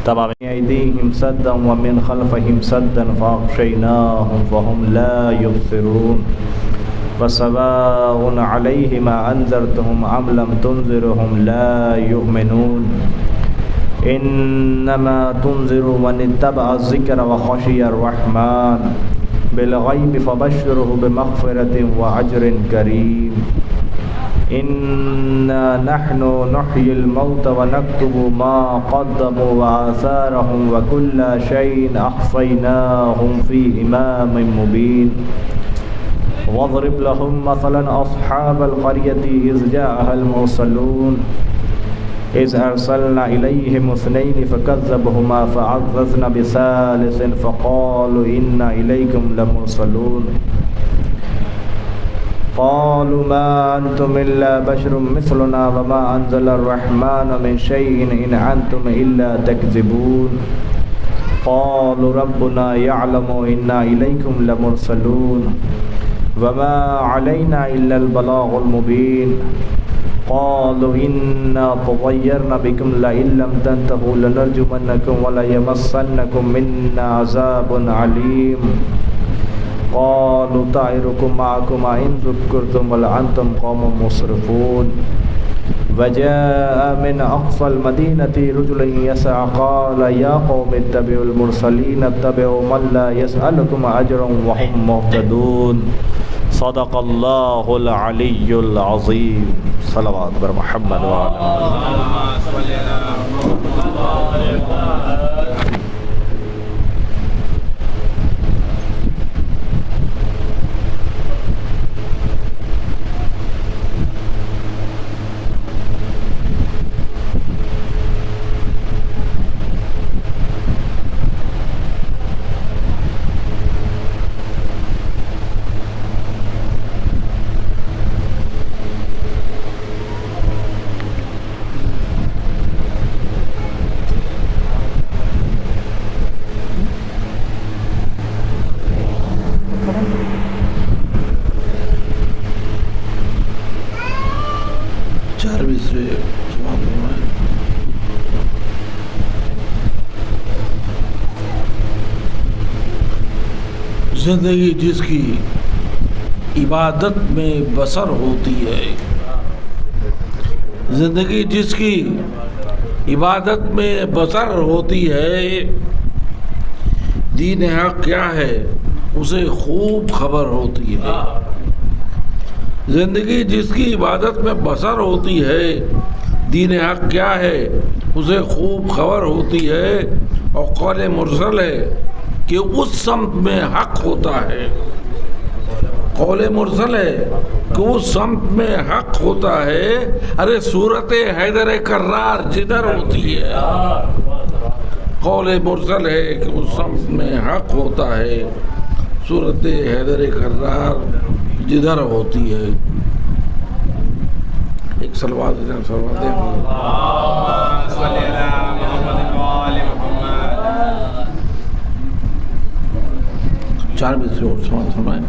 تبع من أيديهم سدا ومن خلفهم سدا فأغشيناهم فهم لا يبصرون وسواء عليهم أنذرتهم أم لم تنذرهم لا يؤمنون إنما تنذر من اتبع الذكر وخشي الرحمن بالغيب فبشره بمغفرة وأجر كريم إنا نحن نحيي الموتى ونكتب ما قدموا وآثارهم وكل شيء أحصيناه في إمام مبين واضرب لهم مثلا أصحاب القرية إذ جاءها المرسلون إذ أرسلنا إليهم اثنين فكذبهما فعززنا بثالث فقالوا إنا إليكم لمرسلون قالوا ما أنتم إلا بشر مثلنا وما أنزل الرحمن من شيء إن أنتم إلا تكذبون قالوا ربنا يعلم إنا إليكم لمرسلون وما علينا إلا البلاغ المبين قالوا إنا تطيرنا بكم لئن لم تنتهوا لنرجمنكم وليمسنكم منا عذاب عليم قالوا طائركم معكم إن ذكرتم بل أنتم قوم مسرفون وجاء من أقصى المدينة رجل يسعى قال يا قوم اتبعوا المرسلين اتبعوا من لا يسألكم أجرا وهم مهتدون صدق الله العلي العظيم صلوات بر محمد زندگی جس کی عبادت میں بسر ہوتی ہے، زندگی جس کی عبادت میں بسر ہوتی ہے، دین حق کیا ہے اسے خوب خبر ہوتی ہے۔ زندگی جس کی عبادت میں بسر ہوتی ہے، دین حق کیا ہے اسے خوب خبر ہوتی ہے، اور قول مرسل ہے کہ اس سمت میں حق ہوتا ہے، قول مرسل ہے کہ اس سمت میں حق ہوتا ہے۔ ارے صورت حیدر کرار جدھر ہوتی ہے، قول مرسل ہے کہ اس سمت میں حق ہوتا ہے، صورت حیدر کرار جدھر ہوتی ہے۔ ایک صلوات فرماتے ہیں چار مصرے اور سماعت فرمائیں۔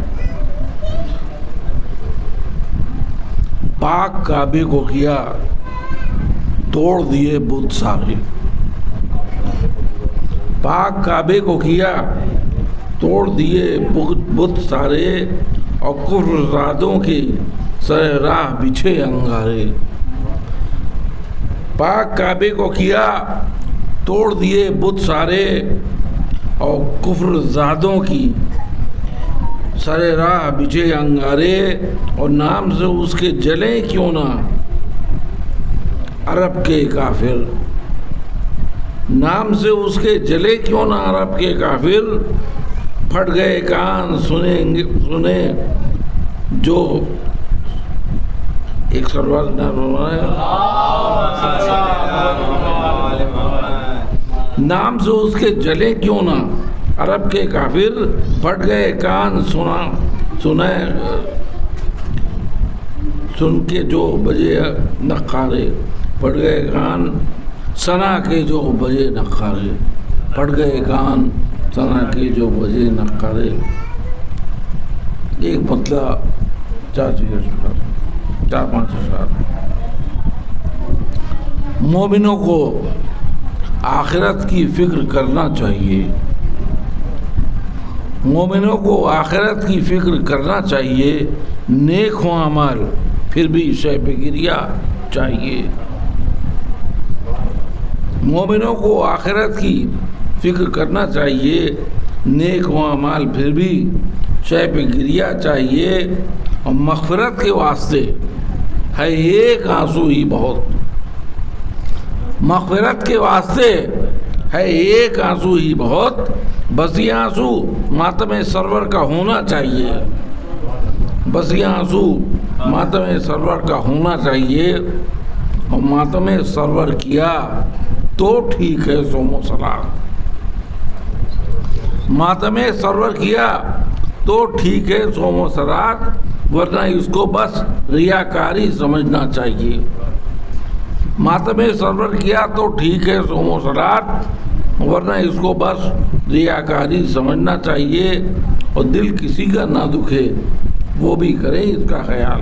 پاک کعبے کو کیا توڑ دیے بت سارے. پاک کعبے کو کیا توڑ دیے بت سارے اور کفر زادوں کی سر راہ بچھے انگارے. پاک کعبے کو کیا توڑ دیے بت سارے اور کفر زادوں کی سر راہ بچھے انگارے. اور نام سے اس کے جلیں کیوں نہ عرب کے کافر, نام سے اس کے جلے کیوں نہ عرب کے کافر. پھٹ گئے کان سنے جو ایک سروار نام سے اس کے جلے کیوں نہ عرب کے کافر. پھٹ گئے کان سن کے جو بجے نقارے. پھٹ گئے کان سنا کے جو بجے نقارے. پھٹ گئے کان سنا کے جو بجے نقارے. ایک بدلا 4-5 اشعار. مومنوں کو آخرت کی فکر کرنا چاہیے. مومنوں کو آخرت کی فکر کرنا چاہیے. نیک ہو اعمال پھر بھی شیب گریہ چاہیے. مومنوں کو آخرت کی فکر کرنا چاہیے. نیک و اعمال پھر بھی شیب گریہ چاہیے. اور مغفرت کے واسطے ہے ایک آنسو ہی بہت. مغفرت کے واسطے ہے ایک آنسو ہی بہت. بس یہ آنسو ماتم سرور کا ہونا چاہیے. بس یہ آنسو ماتم سرور کا ہونا چاہیے. اور ماتم سرور کیا تو ٹھیک ہے صوم و صلات. ماتم سرور کیا تو ٹھیک ہے صوم و صلات. ورنہ اس کو بس ریاکاری سمجھنا چاہیے. ماتم سرور کیا تو ٹھیک ہے صوم و صلات. ورنہ اس کو بس ریاکاری سمجھنا چاہیے. اور دل کسی کا نہ دکھے وہ بھی کرے اس کا خیال.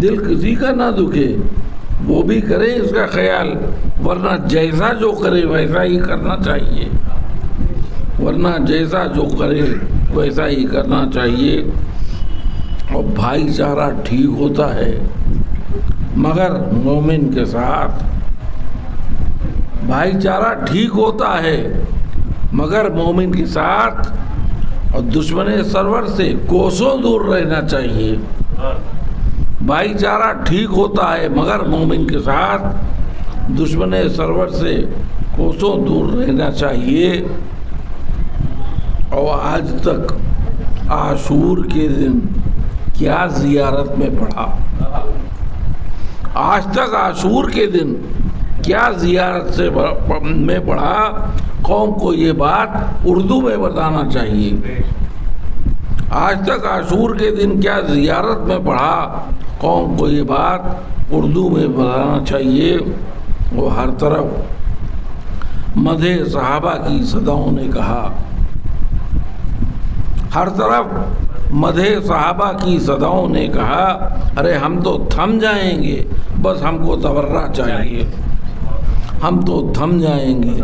دل کسی کا نہ دکھے وہ بھی کرے اس کا خیال. ورنہ جیسا جو کرے ویسا ہی کرنا چاہیے. ورنہ جیسا جو کرے ویسا ہی کرنا چاہیے. اور بھائی چارہ ٹھیک ہوتا ہے مگر مومن کے ساتھ. بھائی چارہ ٹھیک ہوتا ہے مگر مومن کے ساتھ. اور دشمن سرور سے کوسوں دور رہنا چاہیے. بھائی چارہ ٹھیک ہوتا ہے مگر مومن کے ساتھ. دشمن سرور سے کوسوں دور رہنا چاہیے. اور آج تک عاشور کے دن کیا زیارت میں پڑھا. آج تک عاشور کے دن کیا زیارت سے میں پڑھا. قوم کو یہ بات اردو میں بتانا چاہیے. آج تک عاشور کے دن کیا زیارت میں پڑھا. قوم کو یہ بات اردو میں بتانا چاہیے. وہ ہر طرف مدح صحابہ کی صداؤں نے کہا. ہر طرف مدح صحابہ کی صداؤں نے کہا. ارے ہم تو تھم جائیں گے بس ہم کو تبرہ چاہیے. ہم تو تھم جائیں گے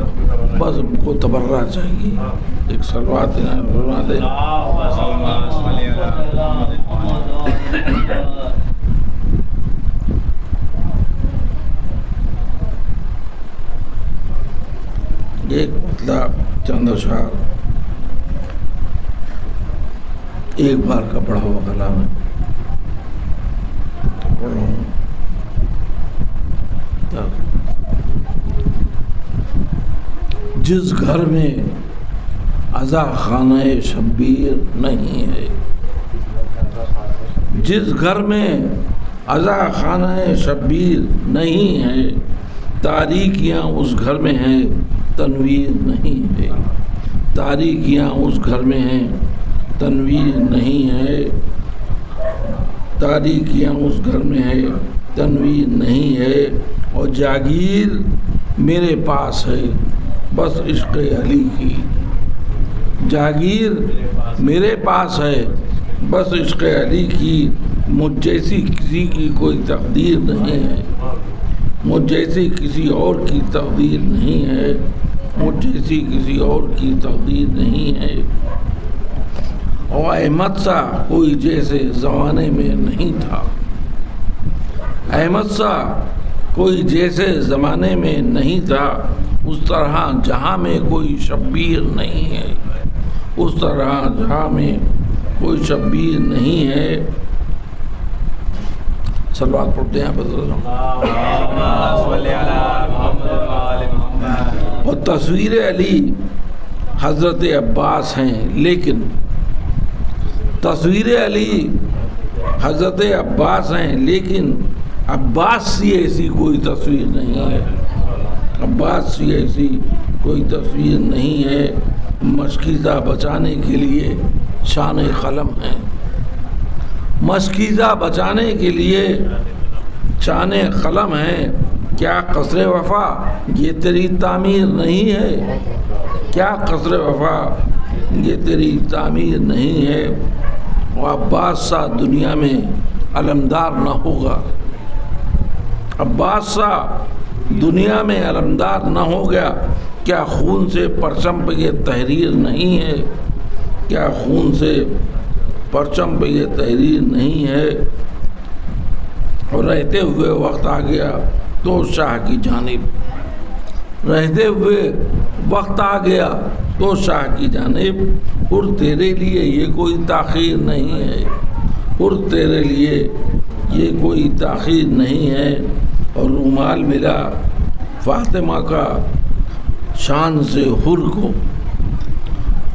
بس ہم کو تبرہ چاہیے. ایک صلوات بنا دے. ایک مطلب چند اشعار ایک بار کا پڑھا ہوا کلام ہے. جس گھر میں عزا خانہ شبیر نہیں ہے. جس گھر میں عزا خانہ شبیر نہیں ہے. تاریکیاں اس گھر میں ہیں تنویر نہیں ہے. تاریکیاں اس گھر میں ہیں تنویر نہیں ہے. تاریکیاں اس گھر میں ہے تنویر نہیں ہے. اور جاگیر میرے پاس ہے بس عشق علی کی. جاگیر میرے پاس ہے بس عشق علی کی. مجھ جیسی کسی کی کوئی تقدیر نہیں ہے. مجھ جیسی کسی اور کی تقدیر نہیں ہے، مجھ جیسی کسی اور کی تقدیر نہیں ہے، اور احمد سا کوئی جیسے زمانے میں نہیں تھا، احمد سا کوئی جیسے زمانے میں نہیں تھا، اس طرح جہاں میں کوئی شبیر نہیں ہے، اس طرح جہاں میں کوئی شبیر نہیں ہے۔ صلوات پڑھتے ہیں اور تصویر علی حضرت عباس ہیں، لیکن تصویر علی حضرت عباس ہیں، لیکن عباس سی ایسی کوئی تصویر نہیں ہے، عباس سی ایسی کوئی تصویر نہیں ہے۔ مشکیزہ بچانے کے لیے شان قلم ہے، مشکیزہ بچانے کے لیے شان قلم ہے۔ کیا قصر وفا یہ تیری تعمیر نہیں ہے؟ کیا قصر وفا یہ تیری تعمیر نہیں ہے؟ وہ عباس سا دنیا میں علمدار نہ ہوگا، عباس سا دنیا میں علمدار نہ ہو گیا۔ کیا خون سے پرچم پہ یہ تحریر نہیں ہے؟ کیا خون سے پرچم پہ یہ تحریر نہیں ہے؟ اور رہتے ہوئے وقت آ گیا تو شاہ کی جانب، رہتے ہوئے وقت آ گیا تو شاہ کی جانب، اور تیرے لیے یہ کوئی تاخیر نہیں ہے، اور تیرے لیے یہ کوئی تاخیر نہیں ہے۔ اور رومال ملا فاطمہ کا شان سے حر کو،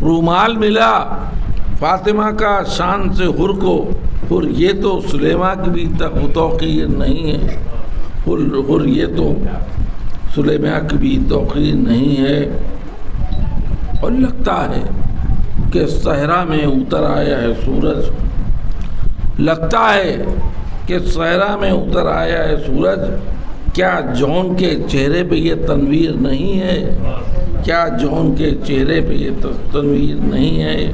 رومال ملا فاطمہ کا شان سے حر کو، اور یہ تو سلیمہ کی بھی توقیر نہیں ہے، حر یہ تو سلیمہ کی بھی توقیر نہیں ہے۔ اور لگتا ہے کہ صحرا میں اتر آیا ہے سورج، لگتا ہے کہ صحرا میں اتر آیا ہے سورج، کیا جون کے چہرے پہ یہ تنویر نہیں ہے؟ کیا جون کے چہرے پہ یہ تنویر نہیں ہے؟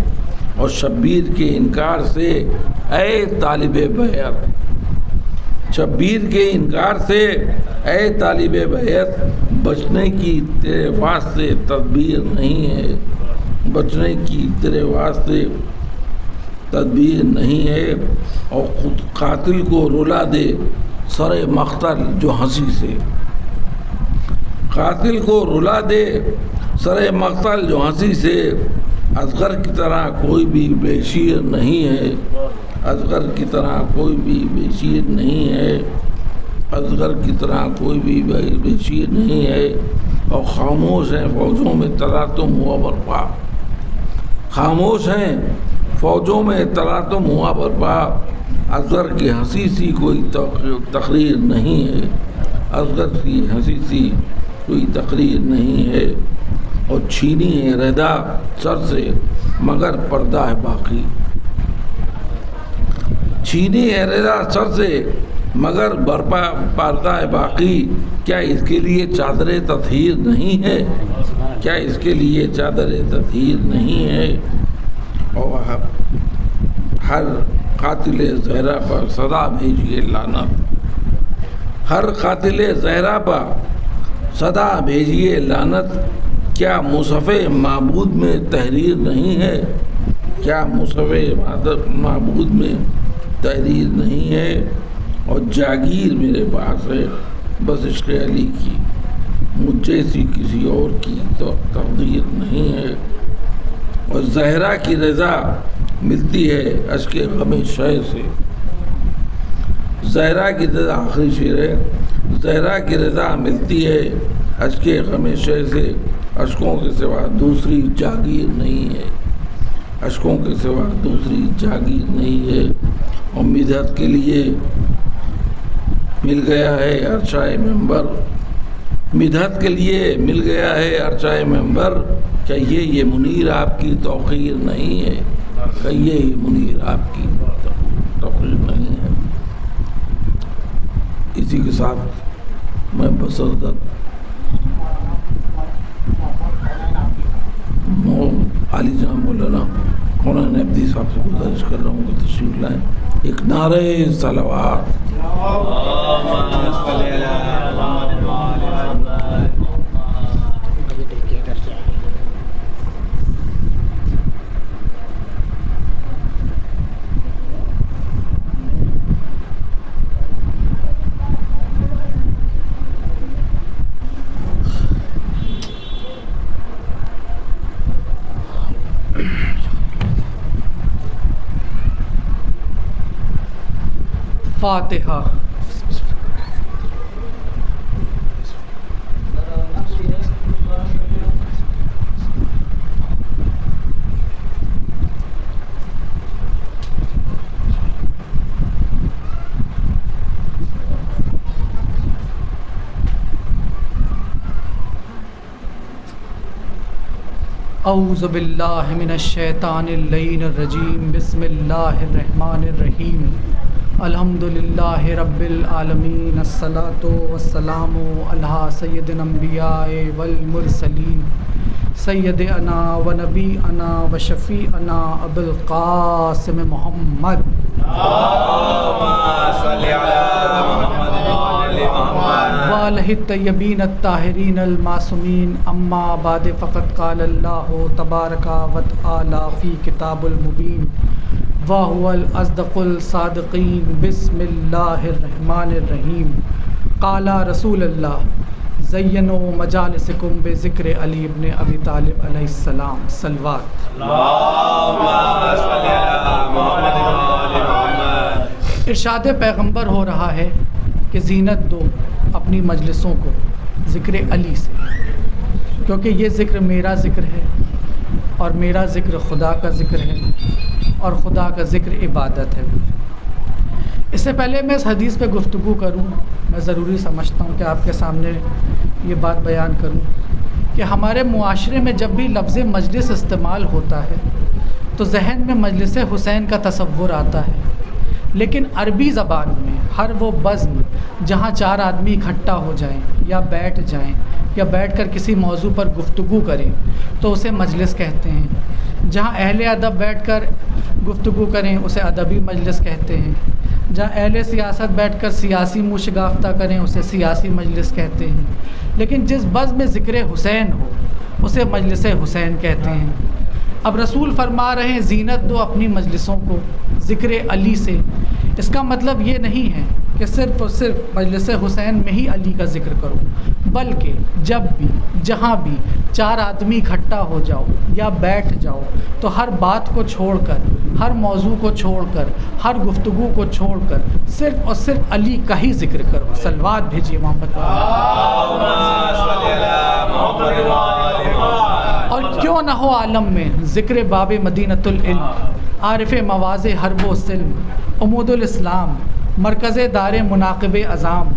اور شبیر کے انکار سے اے طالب بیعت، شبیر کے انکار سے اے طالب بیعت، بچنے کی تیرے واسطے تدبیر نہیں ہے، بچنے کی تیرے واسطے تدبیر نہیں ہے۔ اور خود قاتل کو رلا دے سر مقتل جو ہنسی سے، قاتل کو رلا دے سر مقتل جو ہنسی سے، اصغر کی طرح کوئی بھی بے شیر نہیں ہے، اصغر کی طرح کوئی بھی بے شیر نہیں ہے، اصغر کی طرح کوئی بھی بے شیر نہیں ہے۔ اور خاموش ہیں فوجوں میں تلاطم ہوا برپا، خاموش ہیں فوجوں میں تلاطم ہوا برپا، اصغر کی ہنسی سی کوئی تقریر نہیں ہے، اصغر کی ہنسی سی کوئی تقریر نہیں ہے۔ اور چھینی ہے ردا سر سے مگر پردہ ہے باقی، چھینی ہے ردا سر سے مگر پردہ ہے باقی، کیا اس کے لیے چادر تطہیر نہیں ہے؟ کیا اس کے لیے چادر تطہیر نہیں ہے؟ اور ہر قاتل زہرا پر صدا بھیجیے لعنت، ہر قاتل زہرا پر صدا بھیجیے لعنت، کیا مصحف معبود میں تحریر نہیں ہے؟ کیا مصحف معبود میں تحریر نہیں ہے؟ اور جاگیر میرے پاس ہے بس عشق علی کی، مجھ جیسی کسی اور کی تو تقدیر نہیں ہے۔ اور زہرا کی رضا ملتی ہے اشک غم شے سے، زہرا کی رضا آخری شعر ہے، زہرا کی رضا ملتی ہے اشک غم شے سے، اشکوں کے سوا دوسری جاگیر نہیں ہے، اشکوں کے سوا دوسری جاگیر نہیں ہے۔ اور مدحت کے لیے مل گیا ہے عرشہ منبر، مدحت کے لیے مل گیا ہے عرشہ منبر، کیا یہ منیر آپ کی توقیر نہیں ہے؟ کیا یہ منیر آپ کی توقیر نہیں ہے؟ اسی کے ساتھ میں بصدد عالی جناب مولانا قرآن عبدی صاحب سے گزارش کر رہا ہوں کہ تشریف لائیں، ایک نعرہ صلوات فاتحہ۔ اعوذ باللہ من الشیطان اللعین الرجیم، بسم اللہ الرحمن الرحیم، الحمدللہ رب العالمین، الصلاۃ والسلام علی سید الانبیاء والمرسلین، سیدنا و نبینا و شفیعنا ابو القاسم محمد۔ وآلہ الطیبین الطاہرین المعصومین، اما بعد فقد قال اللہ تبارک و تعالی فی کتاب المبین وہو الاصدق الصادقین، بسم اللہ الرحمن الرحیم۔ قال رسول اللہ زینوا مجالسکم بذکر علی ابن ابی طالب علیہ السلام، صلوات۔ ارشاد پیغمبر ہو رہا ہے کہ زینت دو اپنی مجلسوں کو ذکر علی سے، کیونکہ یہ ذکر میرا ذکر ہے اور میرا ذکر خدا کا ذکر ہے اور خدا کا ذکر عبادت ہے۔ اس سے پہلے میں اس حدیث پہ گفتگو کروں، میں ضروری سمجھتا ہوں کہ آپ کے سامنے یہ بات بیان کروں کہ ہمارے معاشرے میں جب بھی لفظ مجلس استعمال ہوتا ہے تو ذہن میں مجلس حسین کا تصور آتا ہے، لیکن عربی زبان میں ہر وہ بزم جہاں چار آدمی اکٹھا ہو جائیں یا بیٹھ جائیں یا بیٹھ کر کسی موضوع پر گفتگو کریں تو اسے مجلس کہتے ہیں۔ جہاں اہل ادب بیٹھ کر گفتگو کریں اسے ادبی مجلس کہتے ہیں۔ جہاں اہل سیاست بیٹھ کر سیاسی مشاغفتہ کریں اسے سیاسی مجلس کہتے ہیں۔ لیکن جس بزم میں ذکر حسین ہو اسے مجلس حسین کہتے ہیں۔ اب رسول فرما رہے ہیں زینت دو اپنی مجلسوں کو ذکر علی سے۔ اس کا مطلب یہ نہیں ہے کہ صرف اور صرف مجلس حسین میں ہی علی کا ذکر کرو، بلکہ جب بھی جہاں بھی چار آدمی اکٹھا ہو جاؤ یا بیٹھ جاؤ تو ہر بات کو چھوڑ کر، ہر موضوع کو چھوڑ کر، ہر گفتگو کو چھوڑ کر صرف اور صرف علی کا ہی ذکر کرو۔ صلوات بھیجیے محمد۔ اور کیوں نہ ہو عالم میں ذکر باب مدینۃ العلم، عارف مواضع حرب و سلم، عمود الاسلام، مرکز دار مناقب اعظام،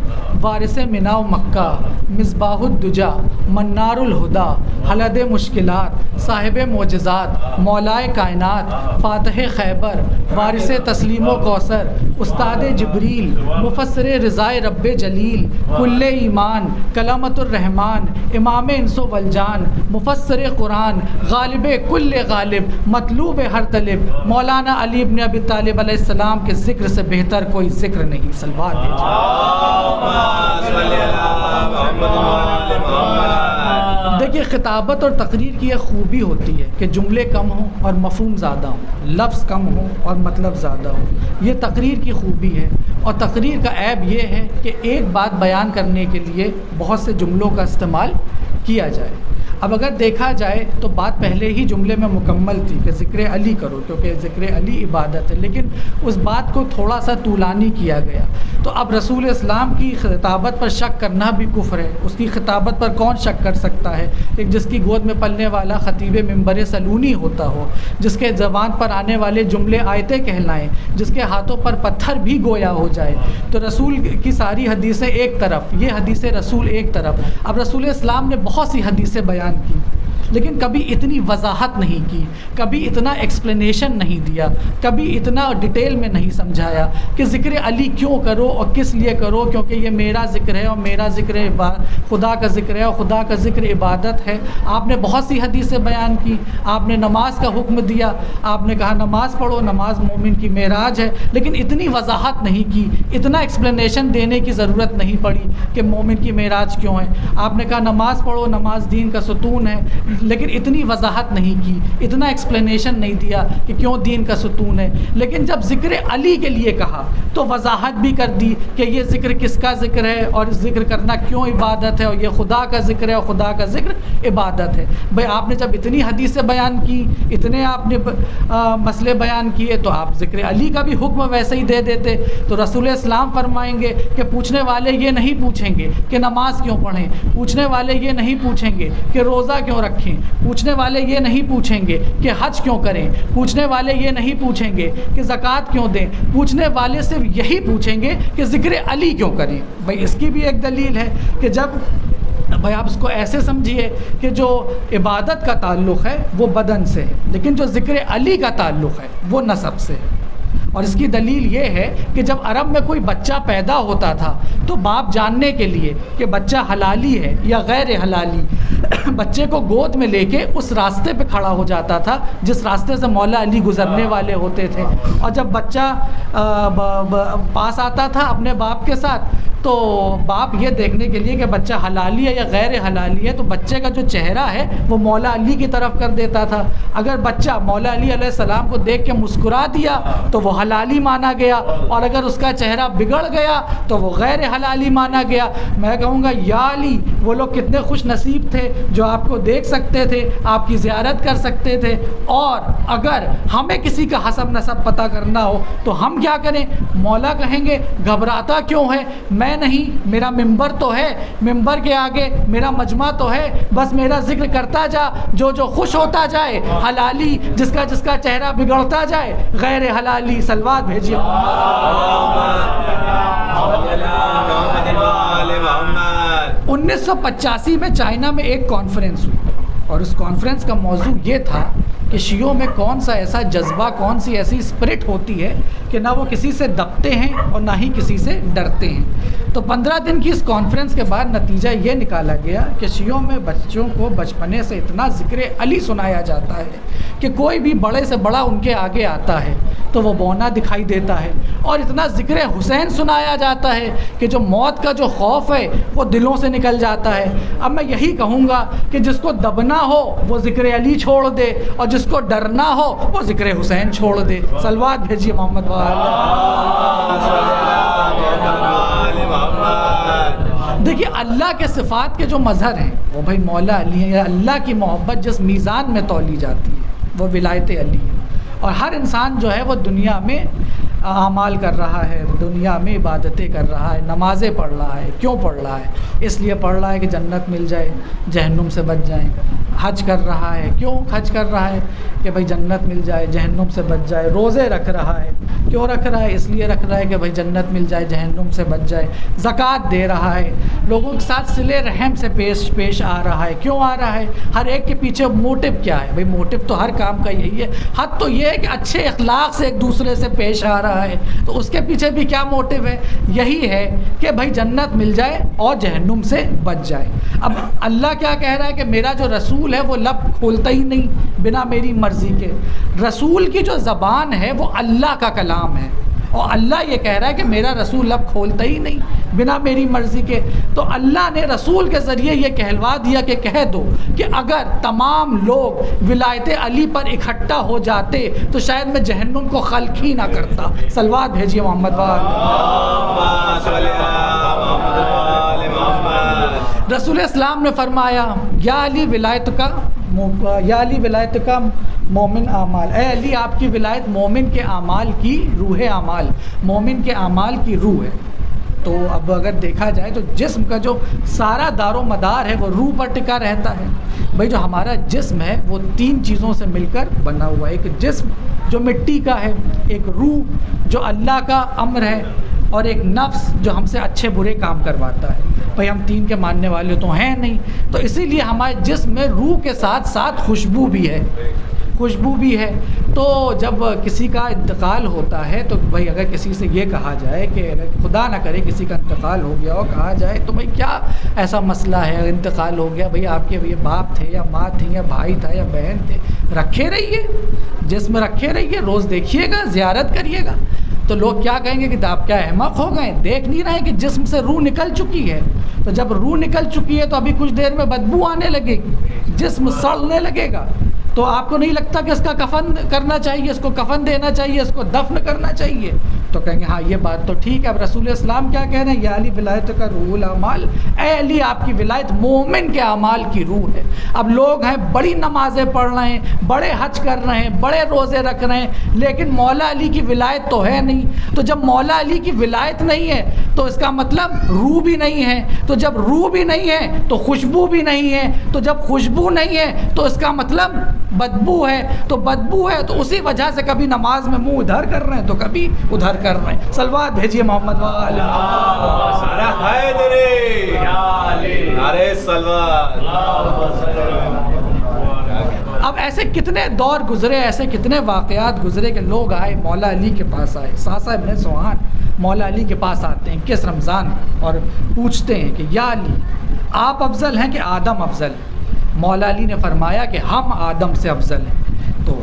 وارث منا و مکہ، مصباح الدجا، منار الہدا، حلد مشکلات، صاحب معجزات، مولائے کائنات، فاتح خیبر، وارث تسلیم و کوثر، استاد جبریل، مفسر رضائے رب جلیل، کل ایمان، کلامت الرحمن، امام انس و والجان، مفسر قرآن، غالب کل غالب، مطلوب ہر طلب، مولانا علی ابن ابی طالب علیہ السلام کے ذکر سے بہتر کوئی ذکر نہیں۔ صلوات دیکھیے، خطابت اور تقریر کی ایک خوبی ہوتی ہے کہ جملے کم ہوں اور مفہوم زیادہ ہوں، لفظ کم ہوں اور مطلب زیادہ ہوں۔ یہ تقریر کی خوبی ہے، اور تقریر کا عیب یہ ہے کہ ایک بات بیان کرنے کے لیے بہت سے جملوں کا استعمال کیا جائے۔ اب اگر دیکھا جائے تو بات پہلے ہی جملے میں مکمل تھی کہ ذکر علی کرو، کیونکہ ذکر علی عبادت ہے، لیکن اس بات کو تھوڑا سا طولانی کیا گیا۔ تو اب رسول اسلام کی خطابت پر شک کرنا بھی کفر ہے۔ اس کی خطابت پر کون شک کر سکتا ہے؟ ایک جس کی گود میں پلنے والا خطیب منبر سلونی ہوتا ہو، جس کے زبان پر آنے والے جملے آیتیں کہلائیں، جس کے ہاتھوں پر پتھر بھی گویا ہو جائے۔ تو رسول کی ساری حدیثیں ایک طرف، یہ حدیث رسول ایک طرف۔ اب رسول اسلام نے بہت سی حدیثیں بیان کی، لیکن کبھی اتنی وضاحت نہیں کی، کبھی اتنا ایکسپلینیشن نہیں دیا، کبھی اتنا ڈیٹیل میں نہیں سمجھایا کہ ذکر علی کیوں کرو اور کس لیے کرو، کیونکہ یہ میرا ذکر ہے اور میرا ذکر خدا کا ذکر ہے اور خدا کا ذکر عبادت ہے۔ آپ نے بہت سی حدیثیں بیان کی، آپ نے نماز کا حکم دیا، آپ نے کہا نماز پڑھو، نماز مومن کی معراج ہے، لیکن اتنی وضاحت نہیں کی، اتنا ایکسپلینیشن دینے کی ضرورت نہیں پڑی کہ مومن کی معراج کیوں ہے۔ آپ نے کہا نماز پڑھو، نماز دین کا ستون ہے، لیکن اتنی وضاحت نہیں کی، اتنا ایکسپلینیشن نہیں دیا کہ کیوں دین کا ستون ہے. لیکن جب ذکر علی کے لیے کہا تو وضاحت بھی کر دی کہ یہ ذکر کس کا ذکر ہے اور ذکر کرنا کیوں عبادت ہے، اور یہ خدا کا ذکر ہے اور خدا کا ذکر عبادت ہے. بھائی آپ نے جب اتنی حدیثیں بیان کی، اتنے آپ نے مسئلے بیان کیے، تو آپ ذکر علی کا بھی حکم ویسے ہی دے دیتے. تو رسول اسلام فرمائیں گے کہ پوچھنے والے یہ نہیں پوچھیں گے کہ نماز کیوں پڑھیں، پوچھنے والے یہ نہیں پوچھیں گے کہ روزہ کیوں رکھیں، پوچھنے والے یہ نہیں پوچھیں گے کہ حج کیوں کریں، پوچھنے والے یہ نہیں پوچھیں گے کہ زکوٰۃ کیوں دیں، پوچھنے والے صرف یہی پوچھیں گے کہ ذکر علی کیوں کریں. بھائی اس کی بھی ایک دلیل ہے کہ جب بھائی آپ اس کو ایسے سمجھیے کہ جو عبادت کا تعلق ہے وہ بدن سے ہے، لیکن جو ذکر علی کا تعلق ہے وہ نسب سے ہے. اور اس کی دلیل یہ ہے کہ جب عرب میں کوئی بچہ پیدا ہوتا تھا تو باپ جاننے کے لیے کہ بچہ حلالی ہے یا غیر حلالی، بچے کو گود میں لے کے اس راستے پہ کھڑا ہو جاتا تھا جس راستے سے مولا علی گزرنے والے ہوتے تھے. اور جب بچہ پاس آتا تھا اپنے باپ کے ساتھ تو باپ یہ دیکھنے کے لیے کہ بچہ حلالی ہے یا غیر حلالی ہے تو بچے کا جو چہرہ ہے وہ مولا علی کی طرف کر دیتا تھا. اگر بچہ مولا علی علیہ السلام کو دیکھ کے مسکرا دیا تو وہ حلالی مانا گیا، اور اگر اس کا چہرہ بگڑ گیا تو وہ غیر حلالی مانا گیا. میں کہوں گا یا علی، وہ لوگ کتنے خوش نصیب تھے جو آپ کو دیکھ سکتے تھے، آپ کی زیارت کر سکتے تھے. اور اگر ہمیں کسی کا حسب نسب پتہ کرنا ہو تو ہم کیا کریں؟ مولا کہیں گے گھبراتا کیوں ہے؟ میں نہیں، میرا ممبر تو ہے، ممبر کے آگے میرا مجمع تو ہے، بس میرا ذکر کرتا جا، جو جو خوش ہوتا جائے، حلالی جس کا چہرہ بگڑتا جائے، غیر حلالی. سلوات بھیجیے. 1985 میں چائنا میں ایک کانفرنس ہوئی اور اس کانفرنس کا موضوع یہ تھا کہ شیعوں میں کون سا ایسا جذبہ، کون سی ایسی اسپرٹ ہوتی ہے کہ نہ وہ کسی سے دبتے ہیں اور نہ ہی کسی سے ڈرتے ہیں. تو 15 دن کی اس کانفرنس کے بعد نتیجہ یہ نکالا گیا کہ شیعوں میں بچوں کو بچپنے سے اتنا ذکر علی سنایا جاتا ہے کہ کوئی بھی بڑے سے بڑا ان کے آگے آتا ہے تو وہ بونا دکھائی دیتا ہے، اور اتنا ذکر حسین سنایا جاتا ہے کہ جو موت کا جو خوف ہے وہ دلوں سے نکل جاتا ہے. اب میں یہی کہوں گا کہ جس کو دبنا ہو وہ ذکر علی چھوڑ دے، اور جس کو ڈرنا ہو وہ ذکر حسین چھوڑ دے. سلوات بھیجیے محمد والے. دیکھیے اللہ کے صفات کے جو مظہر ہیں وہ بھائی مولا علی ہیں. اللہ کی محبت جس میزان میں تولی جاتی ہے وہ ولایت علی ہے. اور ہر انسان جو ہے وہ دنیا میں اعمال کر رہا ہے، دنیا میں عبادتیں کر رہا ہے، نمازیں پڑھ رہا ہے. کیوں پڑھ رہا ہے؟ اس لیے پڑھ رہا ہے کہ جنت مل جائے، جہنم سے بچ جائیں. حج کر رہا ہے، کیوں حج کر رہا ہے؟ کہ بھائی جنت مل جائے، جہنم سے بچ جائے. روزے رکھ رہا ہے، کیوں رکھ رہا ہے؟ اس لیے رکھ رہا ہے کہ بھائی جنت مل جائے، جہنم سے بچ جائے. زکوٰۃ دے رہا ہے، لوگوں کے ساتھ صلہ رحم سے پیش آ رہا ہے. کیوں آ رہا ہے؟ ہر ایک کے پیچھے موٹو کیا ہے؟ بھائی موٹو تو ہر کام کا یہی ہے. حد تو یہ ہے کہ اچھے اخلاق سے ایک دوسرے سے پیش آ رہا ہے، تو اس کے پیچھے بھی کیا موٹو ہے؟ یہی ہے کہ بھائی جنت مل جائے اور جہنم سے بچ جائے. اب اللہ کیا کہہ رہا ہے کہ میرا جو رسول ہے وہ لب کھولتا ہی نہیں بنا میری مرضی کے. رسول کی جو زبان ہے وہ اللہ کا کلام ہے، اور اللہ یہ کہہ رہا ہے کہ میرا رسول لب کھولتا ہی نہیں بنا میری مرضی کے. تو اللہ نے رسول کے ذریعے یہ کہلوا دیا کہ کہہ دو کہ اگر تمام لوگ ولایت علی پر اکٹھا ہو جاتے تو شاید میں جہنم کو خلق ہی نہ کرتا. سلوات بھیجیے محمد رسول اسلام نے فرمایا یا علی ولایت کا مومن اعمال، اے علی آپ کی ولایت مومن کے اعمال کی روح اعمال، مومن کے اعمال کی روح ہے. تو اب اگر دیکھا جائے تو جسم کا جو سارا دار و مدار ہے وہ روح پر ٹکا رہتا ہے. بھائی جو ہمارا جسم ہے وہ 3 چیزوں سے مل کر بنا ہوا ہے. ایک جسم جو مٹی کا ہے، ایک روح جو اللہ کا امر ہے، اور ایک نفس جو ہم سے اچھے برے کام کرواتا ہے. بھائی ہم 3 کے ماننے والے تو ہیں نہیں، تو اسی لیے ہمارے جسم میں روح کے ساتھ ساتھ خوشبو بھی ہے. تو جب کسی کا انتقال ہوتا ہے تو بھائی اگر کسی سے یہ کہا جائے کہ اگر خدا نہ کرے کسی کا انتقال ہو گیا اور کہا جائے تو بھائی کیا ایسا مسئلہ ہے، اگر انتقال ہو گیا بھئی آپ کے یہ باپ تھے یا ماں تھی یا بھائی تھا یا بہن تھے، رکھے رہیے جسم، رکھے رہیے، روز دیکھیے گا، زیارت کریے گا. تو لوگ کیا کہیں گے کہ آپ کیا احمق ہو گئے، دیکھ نہیں رہے کہ جسم سے روح نکل چکی ہے، تو جب روح نکل چکی ہے تو ابھی کچھ دیر میں بدبو آنے لگے گی، جسم سڑنے لگے گا، تو آپ کو نہیں لگتا کہ اس کا کفن کرنا چاہیے، اس کو کفن دینا چاہیے، اس کو دفن کرنا چاہیے؟ تو کہیں گے ہاں یہ بات تو ٹھیک ہے۔ اب رسول اسلام کیا کہہ رہے ہیں؟ یا علی ولایت کا روح الاعمال، اے علی آپ کی ولایت مومن کے اعمال کی روح ہے۔ اب لوگ ہیں بڑی نمازیں پڑھ رہے ہیں، بڑے حج کر رہے ہیں، بڑے روزے رکھ رہے ہیں، لیکن مولا علی کی ولایت تو ہے نہیں۔ تو جب مولا علی کی ولایت نہیں ہے تو اس کا مطلب روح بھی نہیں ہے، تو جب روح بھی نہیں ہے تو خوشبو بھی نہیں ہے، تو جب خوشبو نہیں ہے تو اس کا مطلب بدبو ہے، تو بدبو ہے تو اسی وجہ سے کبھی نماز میں منہ ادھر کر رہے ہیں تو کبھی ادھر کر رہے ہیں۔ صلوات بھیجیے محمد وآل محمد۔ سارا حیدری نعرہ صلوات۔ اب ایسے کتنے دور گزرے، ایسے کتنے واقعات گزرے کہ لوگ آئے مولا علی کے پاس آئے، ساسا ابن سوہان مولا علی کے پاس آتے ہیں کس رمضان اور پوچھتے ہیں کہ یا علی آپ افضل ہیں کہ آدم افضل ہے؟ مولا علی نے فرمایا کہ ہم آدم سے افضل ہیں۔ تو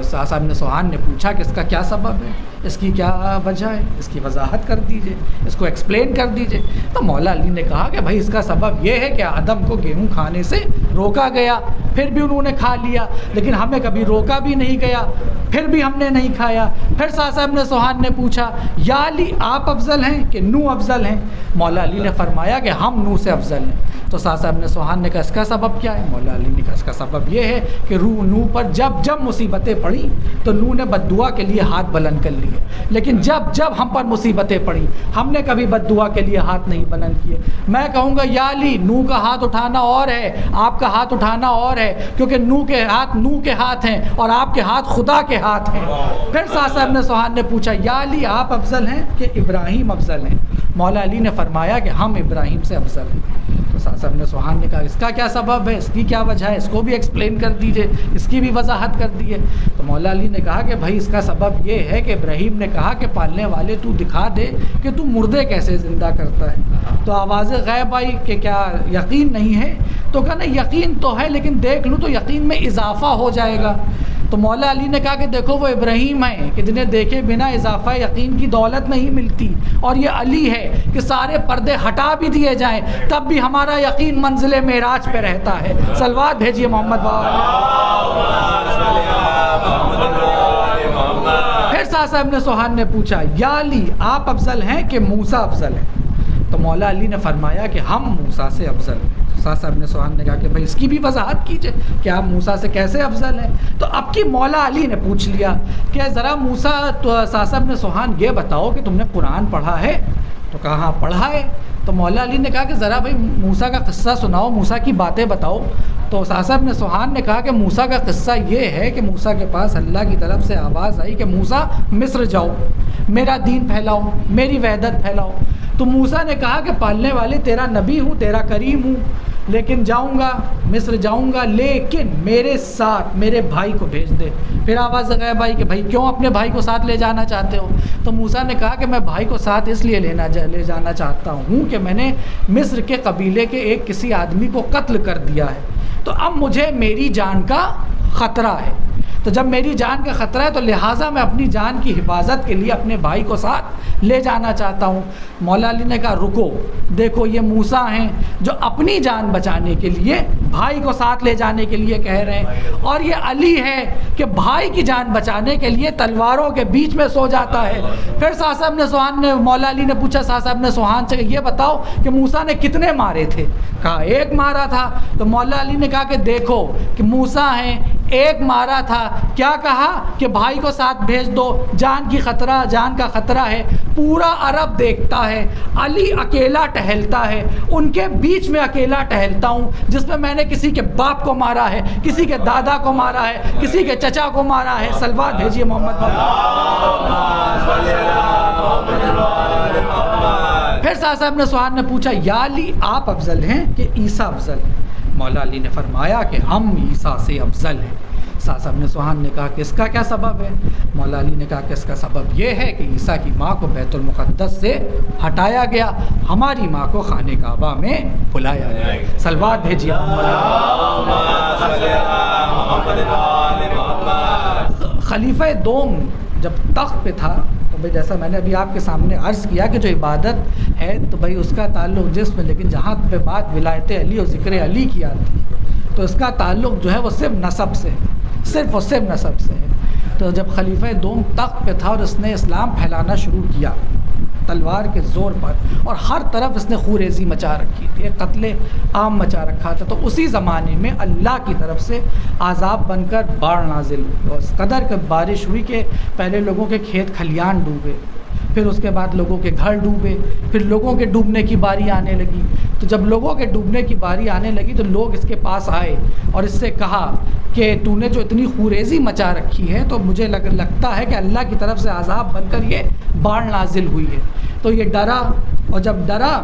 ساسا ابن سوہان نے پوچھا کہ اس کا کیا سبب ہے، اس کی کیا وجہ ہے، اس کی وضاحت کر دیجئے، اس کو ایکسپلین کر دیجئے۔ تو مولا علی نے کہا کہ بھائی اس کا سبب یہ ہے کہ آدم کو گیہوں کھانے سے روکا گیا، پھر بھی انہوں نے کھا لیا، لیکن ہمیں کبھی روکا بھی نہیں گیا، پھر بھی ہم نے نہیں کھایا۔ پھر ساسا ابن سوہان نے پوچھا یا علی آپ افضل ہیں کہ نوح افضل ہیں؟ مولا علی نے فرمایا کہ ہم نوح سے افضل ہیں۔ تو ساسا ابن سوہان نے کہا اس کا سبب کیا ہے؟ مولا علی نے کہا اس کا سبب یہ ہے کہ نوح پر جب مصیبتیں پڑیں تو نوح نے بد دعا کے لیے ہاتھ بلند کر لیے، لیکن جب ہم پر مصیبتیں پڑیں ہم نے کبھی بد دعا کے لیے ہاتھ نہیں بلند کیے۔ میں کہوں گا یا علی نوح کا ہاتھ اٹھانا اور ہے، آپ کا ہاتھ اٹھانا اور ہے، کیونکہ نوح کے ہاتھ ہیں اور آپ کے ہاتھ خدا کے ہاتھ ہیں۔ پھر ساسا ابن سوہان نے پوچھا یا علی آپ افضل ہیں کہ ابراہیم افضل ہیں؟ مولا علی نے فرمایا کہ ہم ابراہیم سے افضل ہیں۔ تو ساسا ابن سوہان نے کہا اس کا کیا سبب ہے، اس کی کیا وجہ ہے، اس کو بھی ایکسپلین کر دیجئے، اس کی بھی وضاحت کر دیجئے۔ تو مولا علی نے کہا کہ بھائی اس کا سبب یہ ہے کہ ابراہیم نے کہا کہ پالنے والے تو دکھا دے کہ تو مردے کیسے زندہ کرتا ہے۔ تو آواز غیب آئی کہ کیا یقین نہیں ہے؟ تو کہا نہیں یقین تو ہے لیکن دیکھ لوں تو یقین میں اضافہ ہو جائے گا۔ تو مولا علی نے کہا کہ دیکھو وہ ابراہیم ہیں کہ جنہیں دیکھے بنا اضافہ یقین کی دولت نہیں ملتی، اور یہ علی ہے کہ سارے پردے ہٹا بھی دیے جائیں تب بھی ہمارا یقین منزل معراج پہ رہتا ہے۔ صلوات بھیجیے محمد پھر ساسا ابن سوہان نے پوچھا یا علی آپ افضل ہیں کہ موسیٰ افضل ہیں؟ تو مولا علی نے فرمایا کہ ہم موسیٰ سے افضل ہیں۔ ساسا ابن سوہان نے کہا کہ بھائی اس کی بھی وضاحت کیجئے کہ آپ موسیٰ سے کیسے افضل ہیں؟ تو اب کی مولا علی نے پوچھ لیا کہ ذرا ساسا ابن سوہان یہ بتاؤ کہ تم نے قرآن پڑھا ہے؟ تو کہا ہاں پڑھا ہے۔ تو مولا علی نے کہا کہ ذرا بھائی موسیٰ کا قصہ سناؤ، موسیٰ کی باتیں بتاؤ۔ تو ساسا ابن سوہان نے کہا کہ موسیٰ کا قصہ یہ ہے کہ موسیٰ کے پاس اللہ کی طرف سے آواز آئی کہ موسیٰ مصر جاؤ، میرا دین پھیلاؤ، میری وحدت پھیلاؤ۔ تو موسیٰ نے کہا کہ پالنے والے تیرا نبی ہوں، تیرا کریم ہوں، لیکن جاؤں گا مصر جاؤں گا، لیکن میرے ساتھ میرے بھائی کو بھیج دے۔ پھر آواز غیب آئی کہ بھائی کیوں اپنے بھائی کو ساتھ لے جانا چاہتے ہو؟ تو موسیٰ نے کہا کہ میں بھائی کو ساتھ اس لیے لے جانا چاہتا ہوں کہ میں نے مصر کے قبیلے کے ایک کسی آدمی کو قتل کر دیا ہے، تو اب مجھے میری جان کا خطرہ ہے۔ تو جب میری جان کا خطرہ ہے تو لہٰذا میں اپنی جان کی حفاظت کے لیے اپنے بھائی کو ساتھ لے جانا چاہتا ہوں۔ مولا علی نے کہا رکو، دیکھو یہ موسیٰ ہیں جو اپنی جان بچانے کے لیے بھائی کو ساتھ لے جانے کے لیے کہہ رہے ہیں، اور یہ علی ہے کہ بھائی کی جان بچانے کے لیے تلواروں کے بیچ میں سو جاتا ہے۔ پھر ساسا ابن سوہان نے مولا علی نے پوچھا ساسا ابن سوہان سے کہ یہ بتاؤ کہ موسیٰ نے کتنے مارے تھے؟ کہا ایک مارا تھا۔ تو مولا علی نے کہا کہ دیکھو کہ موسیٰ ہیں ایک مارا تھا، کیا کہا کہ بھائی کو ساتھ بھیج دو، جان کا خطرہ ہے، پورا عرب دیکھتا ہے علی اکیلا ٹہلتا ہے، ان کے بیچ میں اکیلا ٹہلتا ہوں جس میں نے کسی کے باپ کو مارا ہے، کسی کے دادا کو مارا ہے، کسی کے چچا کو مارا ہے۔ صلوات بھیجیے محمد۔ پھر ساسا ابن سوہان نے پوچھا یا علی آپ افضل ہیں کہ عیسیٰ افضل ہیں؟ مولا علی نے فرمایا کہ ہم عیسیٰ سے افضل ہیں۔ ساسا ابن سوہان نے کہا کہ اس کا کیا سبب ہے؟ مولا علی نے کہا کہ اس کا سبب یہ ہے کہ عیسیٰ کی ماں کو بیت المقدس سے ہٹایا گیا، ہماری ماں کو خانہ کعبہ میں بلایا گیا۔ صلوات بھیجیے۔ خلیفہ دوم جب تخت پہ تھا تو بھائی جیسا میں نے ابھی آپ کے سامنے عرض کیا کہ جو عبادت ہے تو بھائی اس کا تعلق جسم میں، لیکن جہاں پہ بات ولایت علی اور ذکر علی کی آتی ہے تو اس کا تعلق جو ہے وہ صرف نسب سے ہے، صرف اور صرف نسب سے ہے۔ تو جب خلیفہ دوم تخت پہ تھا اور اس نے اسلام پھیلانا شروع کیا تلوار کے زور پر، اور ہر طرف اس نے خوریزی مچا رکھی تھی، ایک قتل عام مچا رکھا تھا، تو اسی زمانے میں اللہ کی طرف سے عذاب بن کر باڑھ نازل ہوئی، اور اس قدر کہ بارش ہوئی کہ پہلے لوگوں کے کھیت کھلیان ڈوبے، پھر اس کے بعد لوگوں کے گھر ڈوبے، پھر لوگوں کے ڈوبنے کی باری آنے لگی۔ تو جب لوگوں کے ڈوبنے کی باری آنے لگی تو لوگ اس کے پاس آئے اور اس سے کہا کہ تو نے جو اتنی خوریزی مچا رکھی ہے تو مجھے لگتا ہے کہ اللہ کی طرف سے عذاب بن کر یہ باڑھ نازل ہوئی ہے۔ تو یہ ڈرا، اور جب ڈرا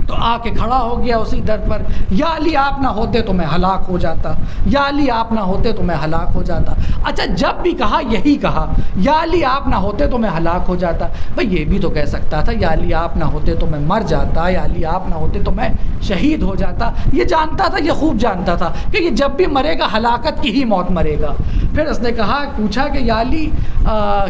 تو آ کے کھڑا ہو گیا اسی در پر، یا علی آپ نہ ہوتے تو میں ہلاک ہو جاتا، یا علی آپ نہ ہوتے تو میں ہلاک ہو جاتا۔ اچھا جب بھی کہا یہی کہا، یا علی آپ نہ ہوتے تو میں ہلاک ہو جاتا، بھئی یہ بھی تو کہہ سکتا تھا یا علی آپ نہ ہوتے تو میں مر جاتا، یا علی آپ نہ ہوتے تو میں شہید ہو جاتا۔ یہ جانتا تھا، یہ خوب جانتا تھا کہ یہ جب بھی مرے گا ہلاکت کی ہی موت مرے گا۔ پھر اس نے کہا، پوچھا کہ یا علی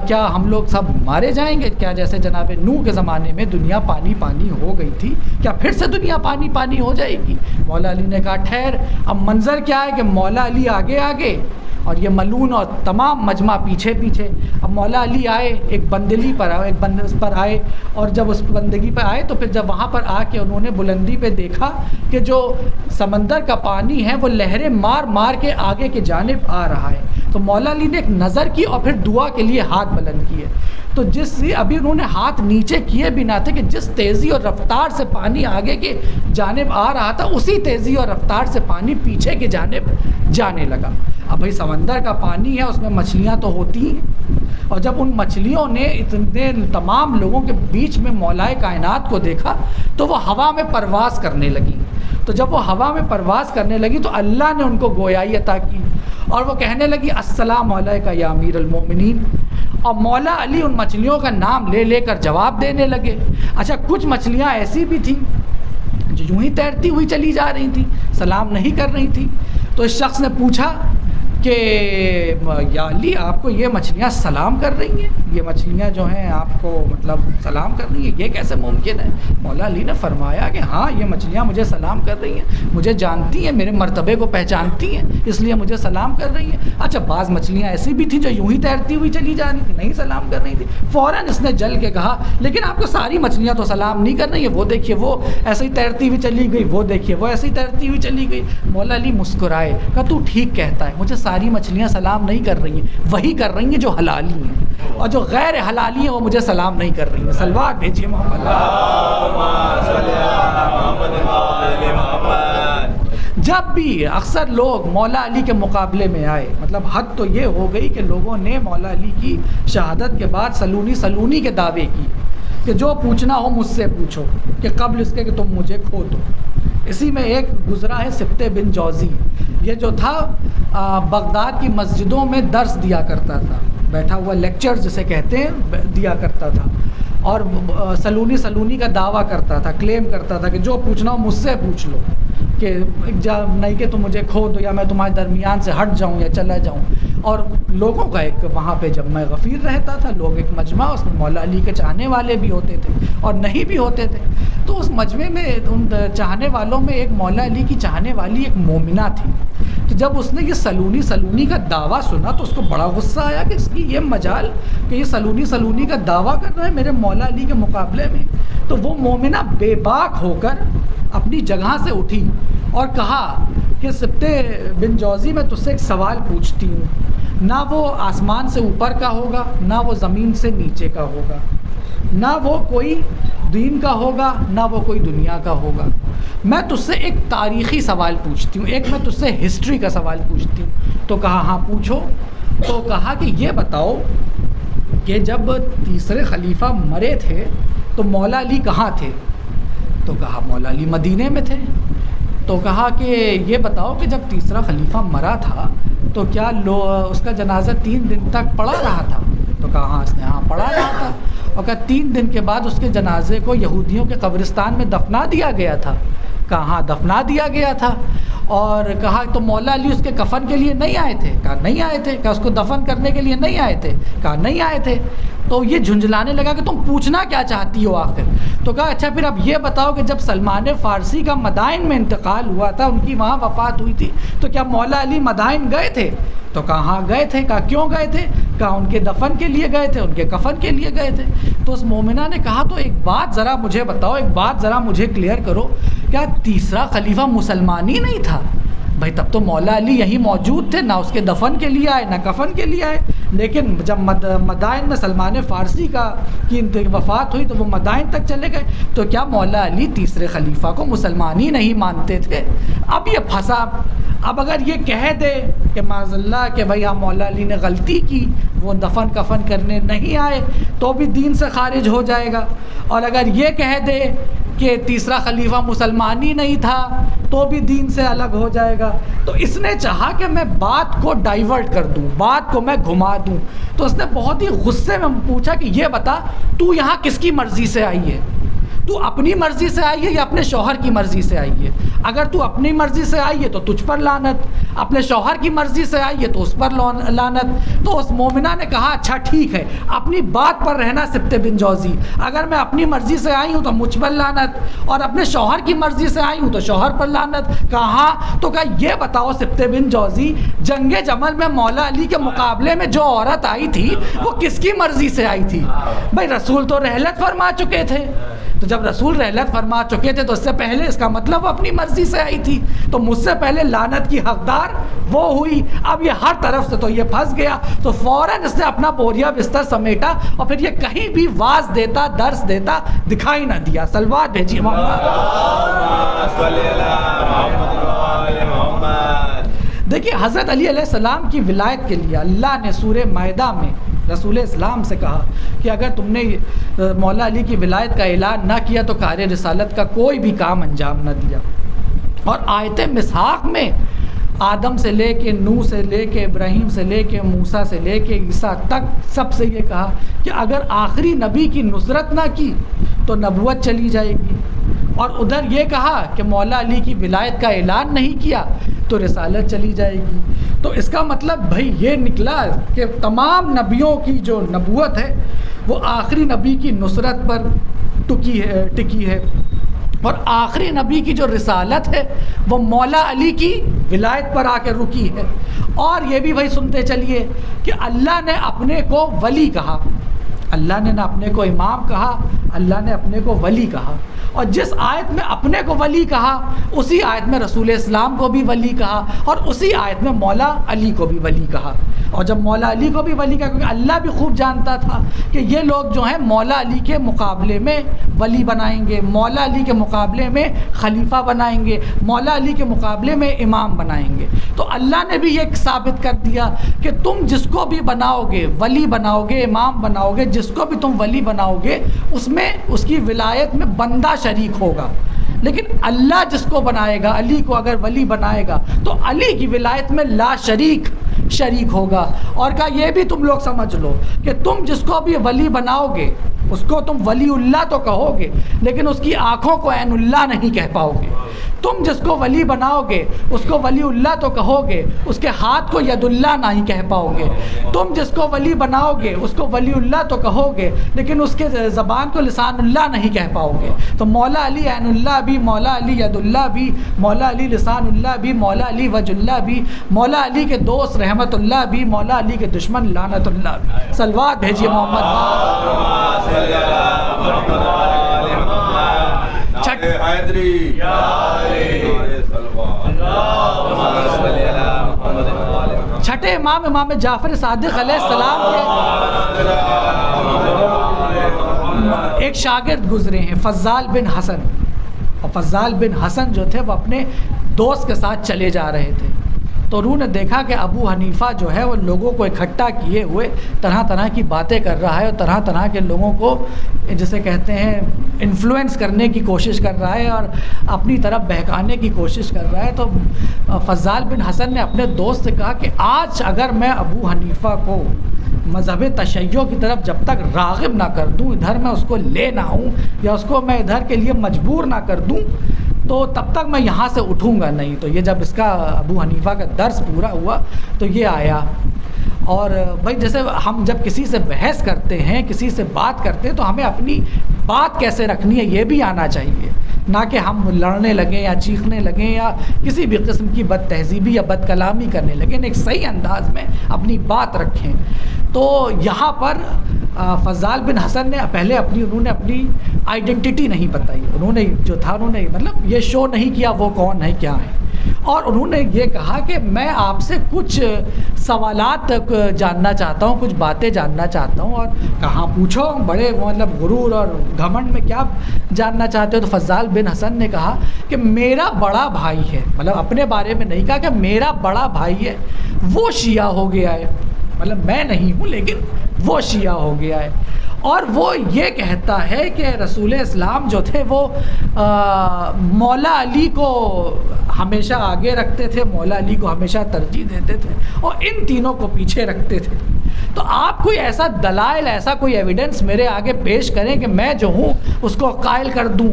کیا ہم لوگ سب مارے جائیں گے؟ کیا جیسے جناب نوح کے زمانے میں دنیا پانی پانی ہو گئی تھی، کیا پھر سے دنیا پانی پانی ہو جائے گی؟ مولا علی نے کہا ٹھہر۔ اب منظر کیا ہے کہ مولا علی آگے آگے اور یہ ملون اور تمام مجمع پیچھے پیچھے۔ اب مولا علی آئے، ایک بندلی پر آئے، ایک بندس پر آئے، اور جب اس بندگی پہ آئے تو پھر جب وہاں پر آ کے انہوں نے بلندی پہ دیکھا کہ جو سمندر کا پانی ہے وہ لہریں مار مار کے آگے کی جانب آ رہا ہے، تو مولا علی نے ایک نظر کی اور پھر دعا کے لیے ہاتھ بلند کیے۔ تو ابھی انہوں نے ہاتھ نیچے کیے بھی نہ تھے کہ جس تیزی اور رفتار سے پانی آگے کی جانب آ رہا تھا اسی تیزی اور رفتار سے پانی پیچھے کی جانب جانے لگا۔ اب بھائی سمندر کا پانی ہے، اس میں مچھلیاں تو ہوتی ہیں، اور جب ان مچھلیوں نے اتنے تمام لوگوں کے بیچ میں مولائے کائنات کو دیکھا تو وہ ہوا میں پرواز کرنے لگی۔ تو جب وہ ہوا میں پرواز کرنے لگی تو اللہ نے ان کو گویائی عطا کی، اور وہ کہنے لگی السلام علیکہ یا امیر المومنین، اور مولا علی ان مچھلیوں کا نام لے لے کر جواب دینے لگے۔ اچھا کچھ مچھلیاں ایسی بھی تھیں جو یوں ہی تیرتی ہوئی چلی جا رہی تھیں، سلام نہیں کر رہی تھیں۔ تو اس شخص نے پوچھا کہ یا علی آپ کو یہ مچھلیاں سلام کر رہی ہیں، یہ مچھلیاں جو ہیں آپ کو مطلب سلام کر رہی ہیں، یہ کیسے ممکن ہے؟ مولا علی نے فرمایا کہ ہاں یہ مچھلیاں مجھے سلام کر رہی ہیں، مجھے جانتی ہیں، میرے مرتبے کو پہچانتی ہیں، اس لیے مجھے سلام کر رہی ہیں۔ اچھا بعض مچھلیاں ایسی بھی تھیں جو یوں ہی تیرتی ہوئی چلی جا رہی تھیں، نہیں سلام کر رہی تھی۔ فوراً اس نے جل کے کہا لیکن آپ کو ساری مچھلیاں تو سلام نہیں کر رہی ہیں، وہ دیکھیے وہ ایسے ہی تیرتی ہوئی چلی گئی، وہ دیکھیے وہ ایسے ہی تیرتی ہوئی چلی گئی۔ مولا علی مسکرائے، کہا تو ٹھیک کہتا ہے، مجھے ساری مچھلیاں سلام نہیں کر رہی ہیں، وہی کر رہی ہیں جو حلالی ہیں، اور جو غیر حلالی ہیں وہ مجھے سلام نہیں کر رہی ہیں۔ صلوات بھیجیے محمد۔ جب بھی اکثر لوگ مولا علی کے مقابلے میں آئے، مطلب حد تو یہ ہو گئی کہ لوگوں نے مولا علی کی شہادت کے بعد سلونی کے دعوے کیے کہ جو پوچھنا ہو مجھ سے پوچھو، کہ قبل اس کے کہ تم مجھے کھو دو۔ اسی میں ایک گزرا ہے سبط بن جوزی، یہ جو تھا بغداد کی مسجدوں میں درس دیا کرتا تھا، بیٹھا ہوا لیکچر جسے کہتے ہیں دیا کرتا تھا، اور سلونی کا دعویٰ کرتا تھا، کلیم کرتا تھا کہ جو پوچھنا ہو مجھ سے پوچھ لو، کہ نہیں کہ تم مجھے کھو دو یا میں تمہارے درمیان سے ہٹ جاؤں یا چلا جاؤں۔ اور لوگوں کا ایک وہاں پہ جب میں غفیر رہتا تھا، لوگ ایک مجمع، اس میں مولا علی کے چاہنے والے بھی ہوتے تھے اور نہیں بھی ہوتے تھے، تو اس مجمع میں ان چاہنے والوں میں ایک مولا علی کی چاہنے والی ایک مومنہ تھی۔ تو جب اس نے یہ سلونی کا دعویٰ سنا تو اس کو بڑا غصہ آیا کہ اس کی یہ مجال کہ یہ سلونی کا دعویٰ کر رہا ہے میرے مولا علی کے مقابلے میں۔ تو وہ مومنہ بے باک ہو کر اپنی جگہ سے اٹھی اور کہا کہ سبط بن جوزی میں تجھ سے ایک سوال پوچھتی ہوں، نہ وہ آسمان سے اوپر کا ہوگا، نہ وہ زمین سے نیچے کا ہوگا، نہ وہ کوئی دین کا ہوگا، نہ وہ کوئی دنیا کا ہوگا۔ میں تجھ سے ایک تاریخی سوال پوچھتی ہوں، ایک میں تجھ سے ہسٹری کا سوال پوچھتی ہوں۔ تو کہا ہاں پوچھو۔ تو کہا کہ یہ بتاؤ کہ جب تیسرے خلیفہ مرے تھے تو مولا علی کہاں تھے؟ تو کہا مولا علی مدینے میں تھے۔ تو کہا کہ یہ بتاؤ کہ جب تیسرا خلیفہ مرا تھا تو کیا اس کا جنازہ 3 دن تک پڑا رہا تھا؟ تو کہا ہاں اس نے ہاں پڑا رہا تھا۔ اور کہا 3 دن کے بعد اس کے جنازے کو یہودیوں کے قبرستان میں دفنا دیا گیا تھا؟ کہا ہاں دفنا دیا گیا تھا۔ اور کہا تو مولا علی اس کے کفن کے لیے نہیں آئے تھے؟ کہا نہیں آئے تھے۔ کہا اس کو دفن کرنے کے لیے نہیں آئے تھے؟ کہا نہیں آئے تھے۔ تو یہ جھنجھلانے لگا کہ تم پوچھنا کیا چاہتی ہو آخر. تو کہا اچھا پھر اب یہ بتاؤ کہ جب سلمان فارسی کا مدائن میں انتقال ہوا تھا، ان کی وہاں وفات ہوئی تھی، تو کیا مولا علی مدائن گئے تھے؟ تو کہاں گئے تھے؟ کہا کیوں گئے تھے؟ کہا ان کے دفن کے لیے گئے تھے، ان کے کفن کے لیے گئے تھے. تو اس مومنہ نے کہا تو ایک بات ذرا مجھے بتاؤ، ایک بات ذرا مجھے کلیئر کرو، کیا تیسرا خلیفہ مسلمان ہی نہیں تھا؟ بھائی تب تو مولا علی یہیں موجود تھے، نہ اس کے دفن کے لیے آئے نہ کفن کے لیے آئے. لیکن جب مدائن میں سلمان فارسی کی وفات ہوئی تو وہ مدائن تک چلے گئے. تو کیا مولا علی تیسرے خلیفہ کو مسلمان ہی نہیں مانتے تھے؟ اب یہ پھنسا. اب اگر یہ کہہ دے کہ معاذ اللہ کہ بھائی مولا علی نے غلطی کی، وہ دفن کفن کرنے نہیں آئے، تو بھی دین سے خارج ہو جائے گا. اور اگر یہ کہہ دے کہ تیسرا خلیفہ مسلمان ہی نہیں تھا تو بھی دین سے الگ ہو جائے گا. تو اس نے چاہا کہ میں بات کو ڈائیورٹ کر دوں، بات کو میں گھما دوں. تو اس نے بہت ہی غصے میں پوچھا کہ یہ بتا تو یہاں کس کی مرضی سے آئی ہے؟ تو اپنی مرضی سے آئی ہے یا اپنے شوہر کی مرضی سے آئی ہے؟ اگر تو اپنی مرضی سے آئی ہے تو تجھ پر لعنت، اپنے شوہر کی مرضی سے آئی ہے تو اس پر لعنت. تو اس مومنہ نے کہا اچھا ٹھیک ہے، اپنی بات پر رہنا سبط بن جوزی، اگر میں اپنی مرضی سے آئی ہوں تو مجھ پر لعنت، اور اپنے شوہر کی مرضی سے آئی ہوں تو شوہر پر لعنت. کہا تو کہا یہ بتاؤ سبط بن جوزی، جنگ جمل میں مولا علی کے مقابلے میں جو عورت آئی تھی وہ کس کی مرضی سے آئی تھی؟ بھائی رسول تو رحلت فرما چکے تھے. تو جب رسول رحلت فرما چکے تھے تو اس سے پہلے اس کا مطلب وہ اپنی مرضی سے آئی تھی. تو مجھ سے پہلے لعنت کی حقدار وہ ہوئی. اب یہ ہر طرف سے تو یہ پھنس گیا. تو فوراً اس نے اپنا بوریا بستر سمیٹا اور پھر یہ کہیں بھی واعظ دیتا، درس دیتا دکھائی نہ دیا. صلوات بھیجیے محمد. دیکھیے حضرت علی علیہ السلام کی ولایت کے لیے اللہ نے سورہ مائدہ میں رسول اسلام سے کہا کہ اگر تم نے مولا علی کی ولایت کا اعلان نہ کیا تو کار رسالت کا کوئی بھی کام انجام نہ دیا. اور آیت مسحاق میں آدم سے لے کے نوح سے لے کے ابراہیم سے لے کے موسیٰ سے لے کے عیسیٰ تک سب سے یہ کہا کہ اگر آخری نبی کی نصرت نہ کی تو نبوت چلی جائے گی. اور ادھر یہ کہا کہ مولا علی کی ولایت کا اعلان نہیں کیا تو رسالت چلی جائے گی. تو اس کا مطلب بھائی یہ نکلا کہ تمام نبیوں کی جو نبوت ہے وہ آخری نبی کی نصرت پر ٹکی ہے، اور آخری نبی کی جو رسالت ہے وہ مولا علی کی ولایت پر آ کے رکی ہے. اور یہ بھی بھائی سنتے چلیے کہ اللہ نے اپنے کو ولی کہا، اللہ نے نہ اپنے کو امام کہا، اللہ نے اپنے کو ولی کہا. اور جس آیت میں اپنے کو ولی کہا اسی آیت میں رسول اسلام کو بھی ولی کہا، اور اسی آیت میں مولا علی کو بھی ولی کہا. اور جب مولا علی کو بھی ولی کہا کیونکہ اللہ بھی خوب جانتا تھا کہ یہ لوگ جو ہیں مولا علی کے مقابلے میں ولی بنائیں گے، مولا علی کے مقابلے میں خلیفہ بنائیں گے، مولا علی کے مقابلے میں امام بنائیں گے. تو اللہ نے بھی یہ ثابت کر دیا کہ تم جس کو بھی بناؤ گے، ولی بناؤ گے، امام بناؤ گے، جس کو بھی تم ولی بناؤ گے اس میں اس کی ولایت میں بندہ شریک ہوگا. لیکن اللہ جس کو بنائے گا، علی کو اگر ولی بنائے گا تو علی کی ولایت میں لا شریک ہوگا. اور کہا یہ بھی تم لوگ سمجھ لو کہ تم جس کو بھی ولی بناؤ گے اس کو تم ولی اللہ تو کہو گے لیکن اس کی آنکھوں کو عین اللہ نہیں کہہ پاؤ گے. تم جس کو ولی بناؤ گے اس کو ولی اللہ تو کہو گے، اس کے ہاتھ کو ید اللہ نہیں کہہ پاؤ گے. تم جس کو ولی بناؤ گے اس کو ولی اللہ تو کہو گے لیکن اس کے زبان کو لسان اللہ نہیں کہہ پاؤ گے. تو مولا علی عین اللہ بھی، مولا علی ید اللہ بھی، مولا علی لسان اللہ بھی، مولا علی وجہ اللہ بھی، مولا علی کے دوست رحمت اللہ بھی، مولا علی کے دشمن لعنت اللہ بھی. صلوات بھیجیے محمد. چھٹے امام جعفر صادق علیہ السلام کے ایک شاگرد گزرے ہیں فضال بن حسن، اور فضال بن حسن جو تھے وہ اپنے دوست کے ساتھ چلے جا رہے تھے. تو روح نے دیکھا کہ ابو حنیفہ جو ہے وہ لوگوں کو اکٹھا کیے ہوئے طرح طرح کی باتیں کر رہا ہے اور طرح طرح کے لوگوں کو جسے کہتے ہیں انفلوئنس کرنے کی کوشش کر رہا ہے اور اپنی طرف بہکانے کی کوشش کر رہا ہے. تو فضال بن حسن نے اپنے دوست سے کہا کہ آج اگر میں ابو حنیفہ کو مذہب تشیع کی طرف جب تک راغب نہ کر دوں، ادھر میں اس کو لے نہ آؤں یا اس کو میں ادھر کے لیے مجبور نہ کر دوں تو تب تک میں یہاں سے اٹھوں گا نہیں. تو یہ جب اس کا ابو حنیفہ کا درس پورا ہوا تو یہ آیا اور بھائی جیسے ہم جب کسی سے بحث کرتے ہیں، کسی سے بات کرتے ہیں، تو ہمیں اپنی بات کیسے رکھنی ہے یہ بھی آنا چاہیے، نہ کہ ہم لڑنے لگیں یا چیخنے لگیں یا کسی بھی قسم کی بد تہذیبی یا بد کلامی کرنے لگیں، ایک صحیح انداز میں اپنی بات رکھیں۔ تو یہاں پر فضال بن حسن نے پہلے انہوں نے اپنی آئیڈینٹی نہیں بتائی، انہوں نے جو تھا انہوں نے مطلب یہ شو نہیں کیا وہ کون ہے کیا ہے، اور انہوں نے یہ کہا کہ میں آپ سے کچھ سوالات جاننا چاہتا ہوں، کچھ باتیں جاننا چاہتا ہوں۔ اور کہاں پوچھو، بڑے مطلب غرور اور گھمنڈ میں کیا جاننا چاہتے ہو؟ تو فضال بن حسن نے کہا کہ میرا بڑا بھائی ہے، مطلب اپنے بارے میں نہیں کہا کہ میرا بڑا بھائی ہے وہ شیعہ ہو گیا ہے، مطلب میں نہیں ہوں لیکن وہ شیعہ ہو گیا ہے، اور وہ یہ کہتا ہے کہ رسول اسلام جو تھے وہ مولا علی کو ہمیشہ آگے رکھتے تھے، مولا علی کو ہمیشہ ترجیح دیتے تھے اور ان تینوں کو پیچھے رکھتے تھے۔ تو آپ کوئی ایسا دلائل، ایسا کوئی ایویڈنس میرے آگے پیش کریں کہ میں جو ہوں اس کو قائل کر دوں۔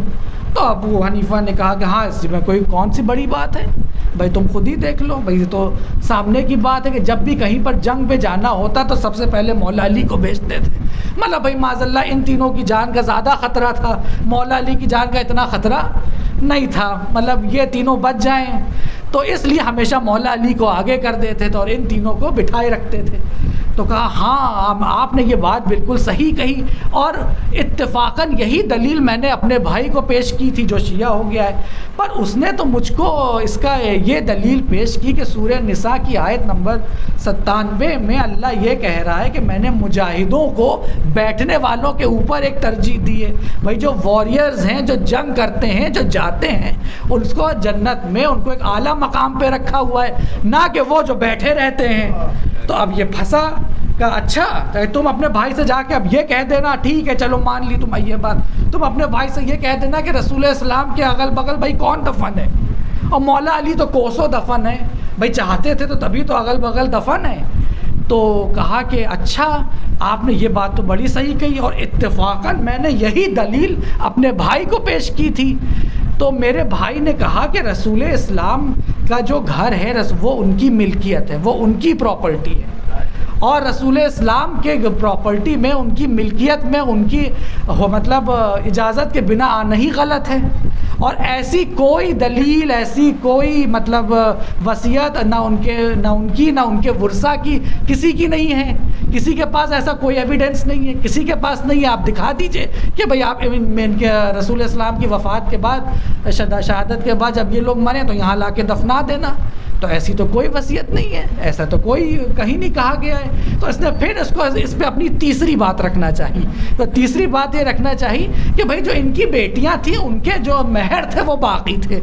تو ابو حنیفہ نے کہا کہ ہاں اس میں کوئی کون سی بڑی بات ہے بھائی، تم خود ہی دیکھ لو بھائی، تو سامنے کی بات ہے کہ جب بھی کہیں پر جنگ پہ جانا ہوتا تو سب سے پہلے مولا علی کو بھیجتے تھے، مطلب بھائی معاذ اللہ ان تینوں کی جان کا زیادہ خطرہ تھا، مولا علی کی جان کا اتنا خطرہ نہیں تھا، مطلب یہ تینوں بچ جائیں تو اس لیے ہمیشہ مولا علی کو آگے کر دیتے تھے اور ان تینوں کو بٹھائے رکھتے تھے۔ تو کہا ہاں آپ نے یہ بات بالکل صحیح کہی، اور اتفاقاً یہی دلیل میں نے اپنے بھائی کو پیش کی تھی جو شیعہ ہو گیا ہے، پر اس نے تو مجھ کو اس کا یہ دلیل پیش کی کہ سورہ نساء کی آیت نمبر 97 میں اللہ یہ کہہ رہا ہے کہ میں نے مجاہدوں کو بیٹھنے والوں کے اوپر ایک ترجیح دی ہے، بھائی جو واریئرز ہیں، جو جنگ کرتے ہیں، جو جاتے ہیں، اس کو جنت میں ان کو ایک اعلیٰ مقام پہ رکھا ہوا ہے، نہ کہ وہ جو بیٹھے رہتے ہیں۔ تو اب یہ پھنسا کہ اچھا تم اپنے بھائی سے جا کے اب یہ کہہ دینا، ٹھیک ہے چلو مان لی تم یہ بات، تم اپنے بھائی سے یہ کہہ دینا کہ رسول اسلام کے اگل بغل بھائی کون دفن ہے، اور مولا علی تو کوسوں دفن ہے، بھائی چاہتے تھے تو تبھی تو اگل بغل دفن ہے۔ تو کہا کہ اچھا آپ نے یہ بات تو بڑی صحیح کہی، اور اتفاقاً میں نے یہی دلیل اپنے بھائی کو پیش کی تھی۔ تو میرے بھائی نے کہا کہ رسول اسلام کا جو گھر ہے وہ ان کی ملکیت ہے، وہ ان کی پراپرٹی ہے، اور رسول اسلام کے پراپرٹی میں ان کی ملکیت میں ان کی مطلب اجازت کے بنا آنا ہی غلط ہے، اور ایسی کوئی دلیل، ایسی کوئی مطلب وصیت نہ ان کی نہ ان کے ورثہ کی کسی کی نہیں ہے، کسی کے پاس ایسا کوئی ایویڈنس نہیں ہے، کسی کے پاس نہیں ہے۔ آپ دکھا دیجئے کہ بھئی آپ ان کے رسول اسلام کی وفات کے بعد، شہادت کے بعد جب یہ لوگ مریں تو یہاں لا کے دفنا دینا، تو ایسی تو کوئی وصیت نہیں ہے، ایسا تو کوئی کہیں نہیں کہا گیا ہے۔ تو اس نے پھر اس پہ اپنی تیسری بات رکھنا چاہیے، تو تیسری بات یہ رکھنا چاہیے کہ بھئی جو ان کی بیٹیاں تھیں ان کے جو مہر تھے وہ باقی تھے،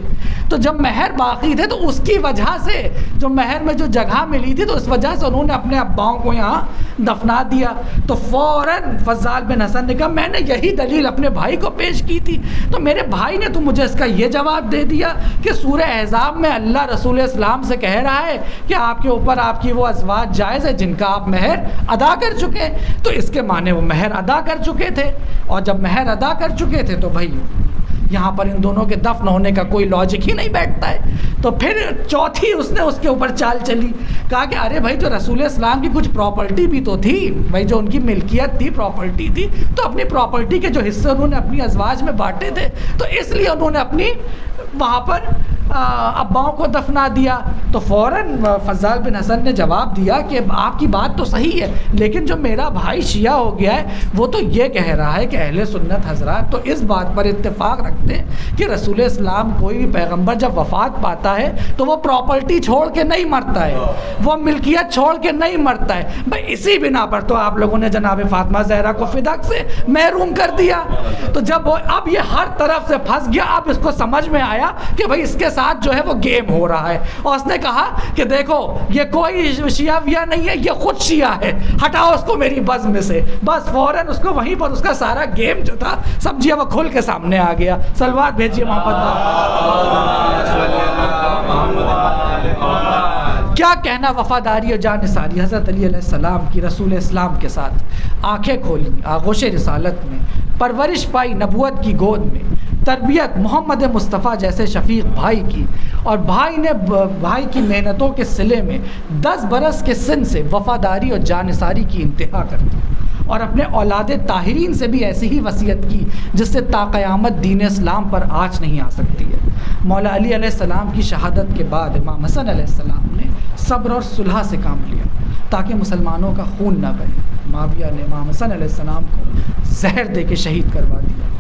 تو جب مہر باقی تھے تو اس کی وجہ سے جو مہر میں جو جگہ ملی تھی تو اس وجہ سے انہوں نے اپنے اباؤں کو یہاں دفنا دیا۔ تو فوراً فضال بن حسن نے کہا میں نے یہی دلیل اپنے بھائی کو پیش کی تھی، تو میرے بھائی نے تو مجھے اس کا یہ جواب دے دیا کہ سورہ احزاب میں اللہ رسول اسلام سے کہہ رہا ہے کہ آپ کے اوپر آپ کی وہ ازواج جائز ہے جن کا آپ مہر ادا کر چکے، تو اس کے معنی وہ مہر ادا کر چکے تھے، اور جب مہر ادا کر چکے تھے تو بھائی یہاں پر ان دونوں کے دفن ہونے کا کوئی لاجک ہی نہیں بیٹھتا ہے۔ تو پھر چوتھی اس نے اس کے اوپر چال چلی، کہا کہ ارے بھائی جو رسول اسلام کی کچھ پراپرٹی بھی تو تھی، بھائی جو ان کی ملکیت تھی، پراپرٹی تھی، تو اپنی پراپرٹی کے جو حصے انہوں نے اپنی ازواج میں بانٹے تھے، تو اس لیے انہوں نے اپنی وہاں پر اباؤں کو دفنا دیا۔ تو فوراً فضال بن حسن نے جواب دیا کہ آپ کی بات تو صحیح ہے، لیکن جو میرا بھائی شیعہ ہو گیا ہے وہ تو یہ کہہ رہا ہے کہ اہل سنت حضرات تو اس بات پر اتفاق رکھتے ہیں کہ رسول اسلام کوئی بھی پیغمبر جب وفات پاتا ہے تو وہ پراپرٹی چھوڑ کے نہیں مرتا ہے، وہ ملکیت چھوڑ کے نہیں مرتا ہے۔ بھائی اسی بنا پر تو آپ لوگوں نے جناب فاطمہ زہرا کو فدق سے محروم کر دیا۔ تو جب اب یہ ہر طرف سے پھنس گیا، اب اس کو سمجھ میں آیا کہ بھائی اس کے ساتھ جو ہے وہ گیم ہو رہا ہے، اور اس نے کہا کہ دیکھو یہ کوئی شیعہ ویہ نہیں ہے، یہ خود شیعہ ہے، ہٹاؤ اس کو میری بزم میں سے۔ بس فوراً اس کو وہیں پر اس کا سارا گیم جو تھا سمجھیے وہ کھل کے سامنے آ گیا۔ صلوات بھیجیے محمد۔ کیا کہنا وفاداری اور جانثاری حضرت علی علیہ السلام کی رسول اسلام کے ساتھ، آنکھیں کھولی آغوش رسالت میں، پرورش پائی نبوت کی گود میں، تربیت محمد مصطفیٰ جیسے شفیق بھائی کی، اور بھائی نے بھائی کی محنتوں کے صلے میں 10 برس کے سن سے وفاداری اور جانثاری کی انتہا کر دی، اور اپنے اولاد طاہرین سے بھی ایسی ہی وصیت کی جس سے تا قیامت دین اسلام پر آنچ نہیں آ سکتی ہے۔ مولا علی علیہ السلام کی شہادت کے بعد امام حسن علیہ السلام نے صبر اور صلح سے کام لیا تاکہ مسلمانوں کا خون نہ بہے۔ معاویہ نے امام حسن علیہ السلام کو زہر دے کے شہید کروا دیا۔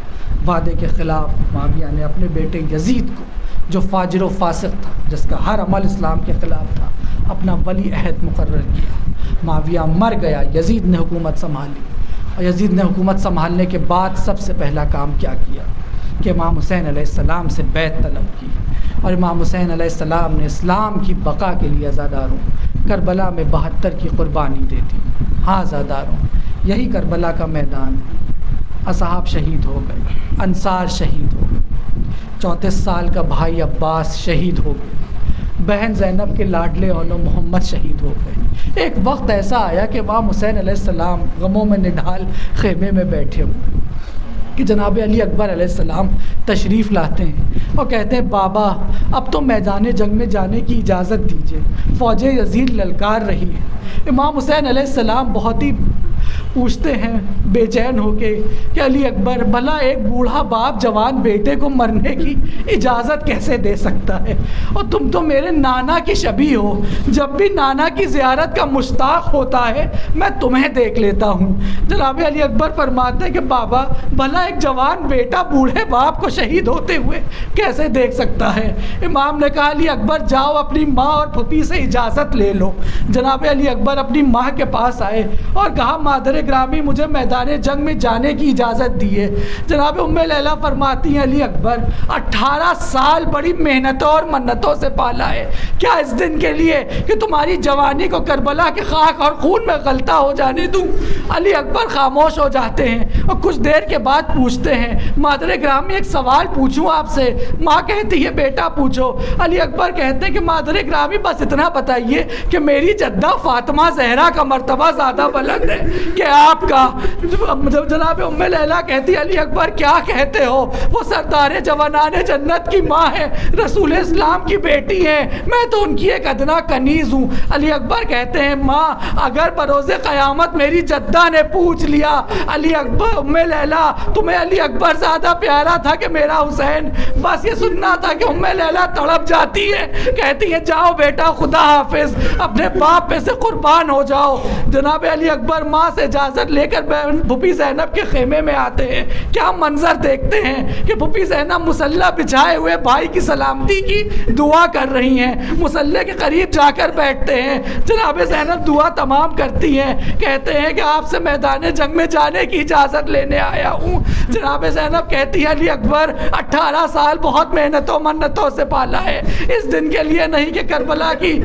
وعدے کے خلاف معاویہ نے اپنے بیٹے یزید کو، جو فاجر و فاسق تھا، جس کا ہر عمل اسلام کے خلاف تھا، اپنا ولی عہد مقرر کیا۔ معاویہ مر گیا، یزید نے حکومت سنبھالی، اور یزید نے حکومت سنبھالنے کے بعد سب سے پہلا کام کیا کیا کہ امام حسین علیہ السلام سے بیعت طلب کی، اور امام حسین علیہ السلام نے اسلام کی بقا کے لیے عزاداروں کربلا میں 72 کی قربانی دے دی۔ ہاں عزاداروں، یہی کربلا کا میدان، اصحاب شہید ہو گئے، انصار شہید ہو گئے، 34 سال کا بھائی عباس شہید ہو گئے، بہن زینب کے لاڈلے اولو محمد شہید ہو گئے۔ ایک وقت ایسا آیا کہ امام حسین علیہ السلام غموں میں نڈھال خیمے میں بیٹھے ہوئے کہ جناب علی اکبر علیہ السلام تشریف لاتے ہیں اور کہتے ہیں بابا اب تو میدان جنگ میں جانے کی اجازت دیجیے، فوج یزید للکار رہی ہے۔ امام حسین علیہ السلام بہت ہی پوچھتے ہیں بے چین ہو کے کہ علی اکبر، بھلا ایک بوڑھا باپ جوان بیٹے کو مرنے کی اجازت کیسے دے سکتا ہے؟ اور تم تو میرے نانا کی شبیہ ہو، جب بھی نانا کی زیارت کا مشتاق ہوتا ہے میں تمہیں دیکھ لیتا ہوں۔ جناب علی اکبر فرماتے ہیں کہ بابا بھلا ایک جوان بیٹا بوڑھے باپ کو شہید ہوتے ہوئے کیسے دیکھ سکتا ہے؟ امام نے کہا علی اکبر جاؤ اپنی ماں اور پھوپھی سے اجازت لے لو۔ جناب علی اکبر اپنی ماں کے پاس آئے اور کہا مادر گرامی مجھے میدان جنگ میں جانے کی اجازت دیے۔ جناب ام لیلہ فرماتی ہیں علی اکبر 18 سال بڑی محنتوں اور منتوں سے پالا ہے، کیا اس دن کے لیے کہ تمہاری جوانی کو کربلا کے خاک اور خون میں غلطہ ہو جانے دوں؟ علی اکبر خاموش ہو جاتے ہیں اور کچھ دیر کے بعد پوچھتے ہیں مادر گرامی ایک سوال پوچھوں آپ سے؟ ماں کہتی ہے بیٹا پوچھو۔ علی اکبر کہتے ہیں کہ مادر گرامی بس اتنا بتائیے کہ میری جدہ فاطمہ زہرا کا مرتبہ زیادہ بلند ہے کہ آپ کا؟ جناب ام لیلہ کہتی علی اکبر کیا کہتے ہو، وہ سردار جوانان جنت کی ماں ہے، رسول اسلام کی بیٹی ہے، میں تو ان کی ایک ادنا کنیز ہوں۔ علی اکبر کہتے ہیں ماں اگر بروز قیامت میری جدہ نے پوچھ لیا علی اکبر ام لیلہ تمہیں علی اکبر زیادہ پیارا تھا کہ میرا حسین، بس یہ سننا تھا کہ ام لیلہ تڑپ جاتی ہے، کہتی ہے جاؤ بیٹا خدا حافظ، اپنے باپ پہ سے قربان ہو جاؤ۔ جناب علی اکبر ماں سے اجازت لے کر پھوپھی زینب کے خیمے میں آتے ہیں۔ کیا منظر دیکھتے ہیں کہ پھوپھی زینب مصلی بچھائے ہوئے بھائی کی سلامتی کی دعا کر رہی ہیں، مصلی کے قریب جا کر بیٹھتے ہیں۔ جناب زینب دعا تمام کرتی ہیں، کہتے ہیں کہ آپ سے میدان جنگ میں جانے کی اجازت لینے آیا ہوں۔ جناب زینب کہتی ہے علی اکبر 18 سال بہت محنتوں منتوں سے پالا ہے، اس دن کے لیے نہیں کہ کربلا کی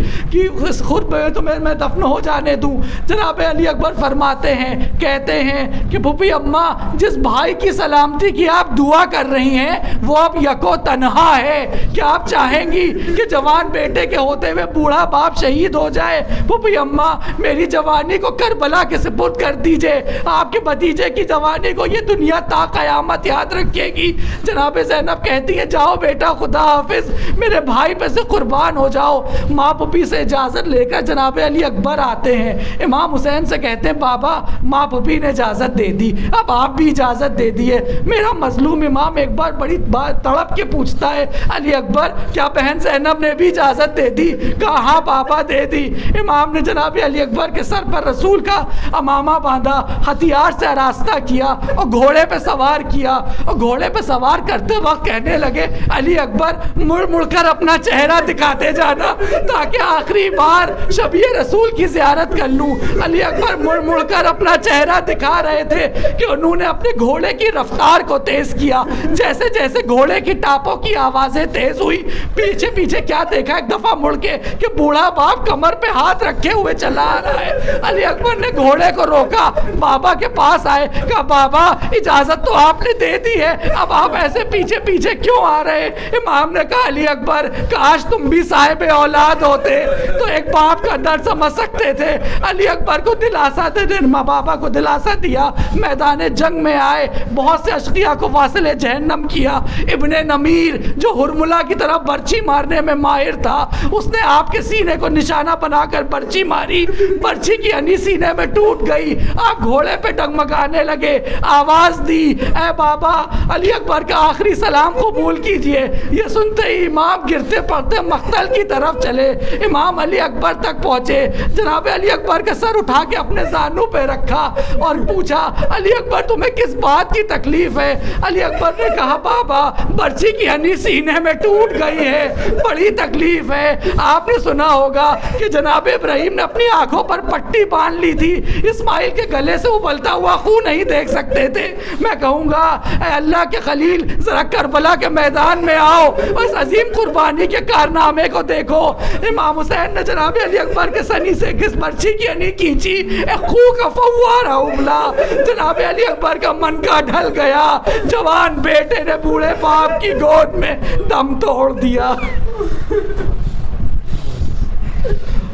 خود تمہیں میں دفن ہو جانے دوں۔ جناب علی اکبر فرماتے ہیں کہتے ہیں کہ پھوپھی اماں جس بھائی کی سلامتی کی آپ دعا کر رہی ہیں وہ اب یکو تنہا ہے، کیا آپ چاہیں گی کہ جوان بیٹے کے ہوتے ہوئے بوڑھا باپ شہید ہو جائے؟ پھوپھی اماں میری جوانی کو کربلا کے سپرد کر دیجئے، آپ کے بھتیجے کی جوانی کو یہ دنیا تا قیامت یاد رکھے گی۔ جناب زینب کہتی ہے جاؤ بیٹا خدا حافظ، میرے بھائی پہ سے قربان ہو جاؤ۔ ماں پھوپھی سے اجازت لے کر جناب علی اکبر آتے ہیں، امام حسین سے کہتے ہیں بابا ماں پھوپھی نے اجازت دے دی، اب آپ بھی اجازت دے دیے۔ میرا مظلوم امام ایک بار بڑی تڑپ کے پوچھتا ہے علی اکبر کیا بہن زینب نے بھی اجازت دے دی؟ کہا ہاں بابا دے دی۔ امام نے جناب علی اکبر کے سر پر رسول کا امامہ باندھا، ہتھیار سے آراستہ کیا اور گھوڑے پہ سوار کیا، اور گھوڑے پہ سوار کرتے وقت کہنے لگے علی اکبر مڑ مڑ کر اپنا چہرہ دکھاتے جانا تاکہ آخری بار شبیہ رسول کی زیارت کر لوں۔ علی اکبر مڑ مڑ کر اپنا چہرہ دکھا رہے تھے کہ انہوں نے اپنے گھوڑے کی رفتار کو تیز کیا، جیسے جیسے گھوڑے کی ٹاپوں کی آوازیں تیز ہوئی پیچھے پیچھے کیا دیکھا ایک دفعہ مڑ کے کہ بوڑھا باپ کمر پہ ہاتھ رکھے ہوئے چلا آ رہا ہے۔ علی اکبر نے گھوڑے کو روکا، بابا کے پاس آئے، کہا بابا اجازت تو آپ نے دے دی ہے، اب آپ ایسے پیچھے پیچھے کیوں آ رہے؟ امام نے کہا علی اکبر کاش تم بھی صاحب اولاد ہوتے تو ایک باپ کا درد سمجھ سکتے تھے۔ علی اکبر کو دلاسا دے بابا کو دلاسا دیا، میدان جنگ میں آئے، بہت سے اشقیاء کو واصل جہنم کیا۔ ابن نمیر جو ہرملہ کی طرف برچی مارنے میں ماہر تھا، اس نے آپ کے سینے کو نشانہ بنا کر برچی ماری، برچی کی انی سینے میں ٹوٹ گئی۔ آپ گھوڑے پہ ڈگمگانے لگے، آواز دی، اے بابا علی اکبر کا آخری سلام قبول کیجئے۔ یہ سنتے ہی امام گرتے پڑتے مقتل کی طرف چلے۔ امام علی اکبر تک پہنچے، جناب علی اکبر کا سر اٹھا کے اپنے زانوں پہ رکھا اور پوچھا، علی اکبر تمہیں کس بات کی تکلیف ہے؟ علی اکبر نے کہا، بابا برچی کی ہنی سینے میں ٹوٹ گئی ہے، بڑی تکلیف ہے۔ آپ نے سنا ہوگا کہ جناب ابراہیم نے اپنی آنکھوں پر پٹی باندھ لی تھی، اسماعیل کے گلے سے ابلتا ہوا خون نہیں دیکھ سکتے تھے۔ میں کہوں گا، اے اللہ کے خلیل، ذرا کربلا کے میدان میں آؤ اور اس عظیم قربانی کے کارنامے کو دیکھو۔ امام حسین نے جناب علی اکبر کے سنی سے کس برچی کی ہنی کھینچی، ایک خون کا فوارہ ابلا، جناب علی اکبر کا من کا ڈھل گیا۔ جوان بیٹے نے بوڑھے باپ کی گود میں دم توڑ دیا۔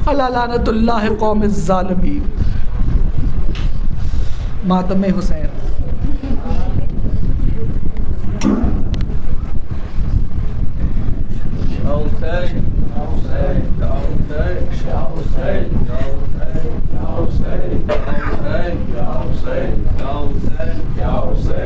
اللہ لعنت اللہ قوم الظالمین۔ ماتم حسین۔ یا حسین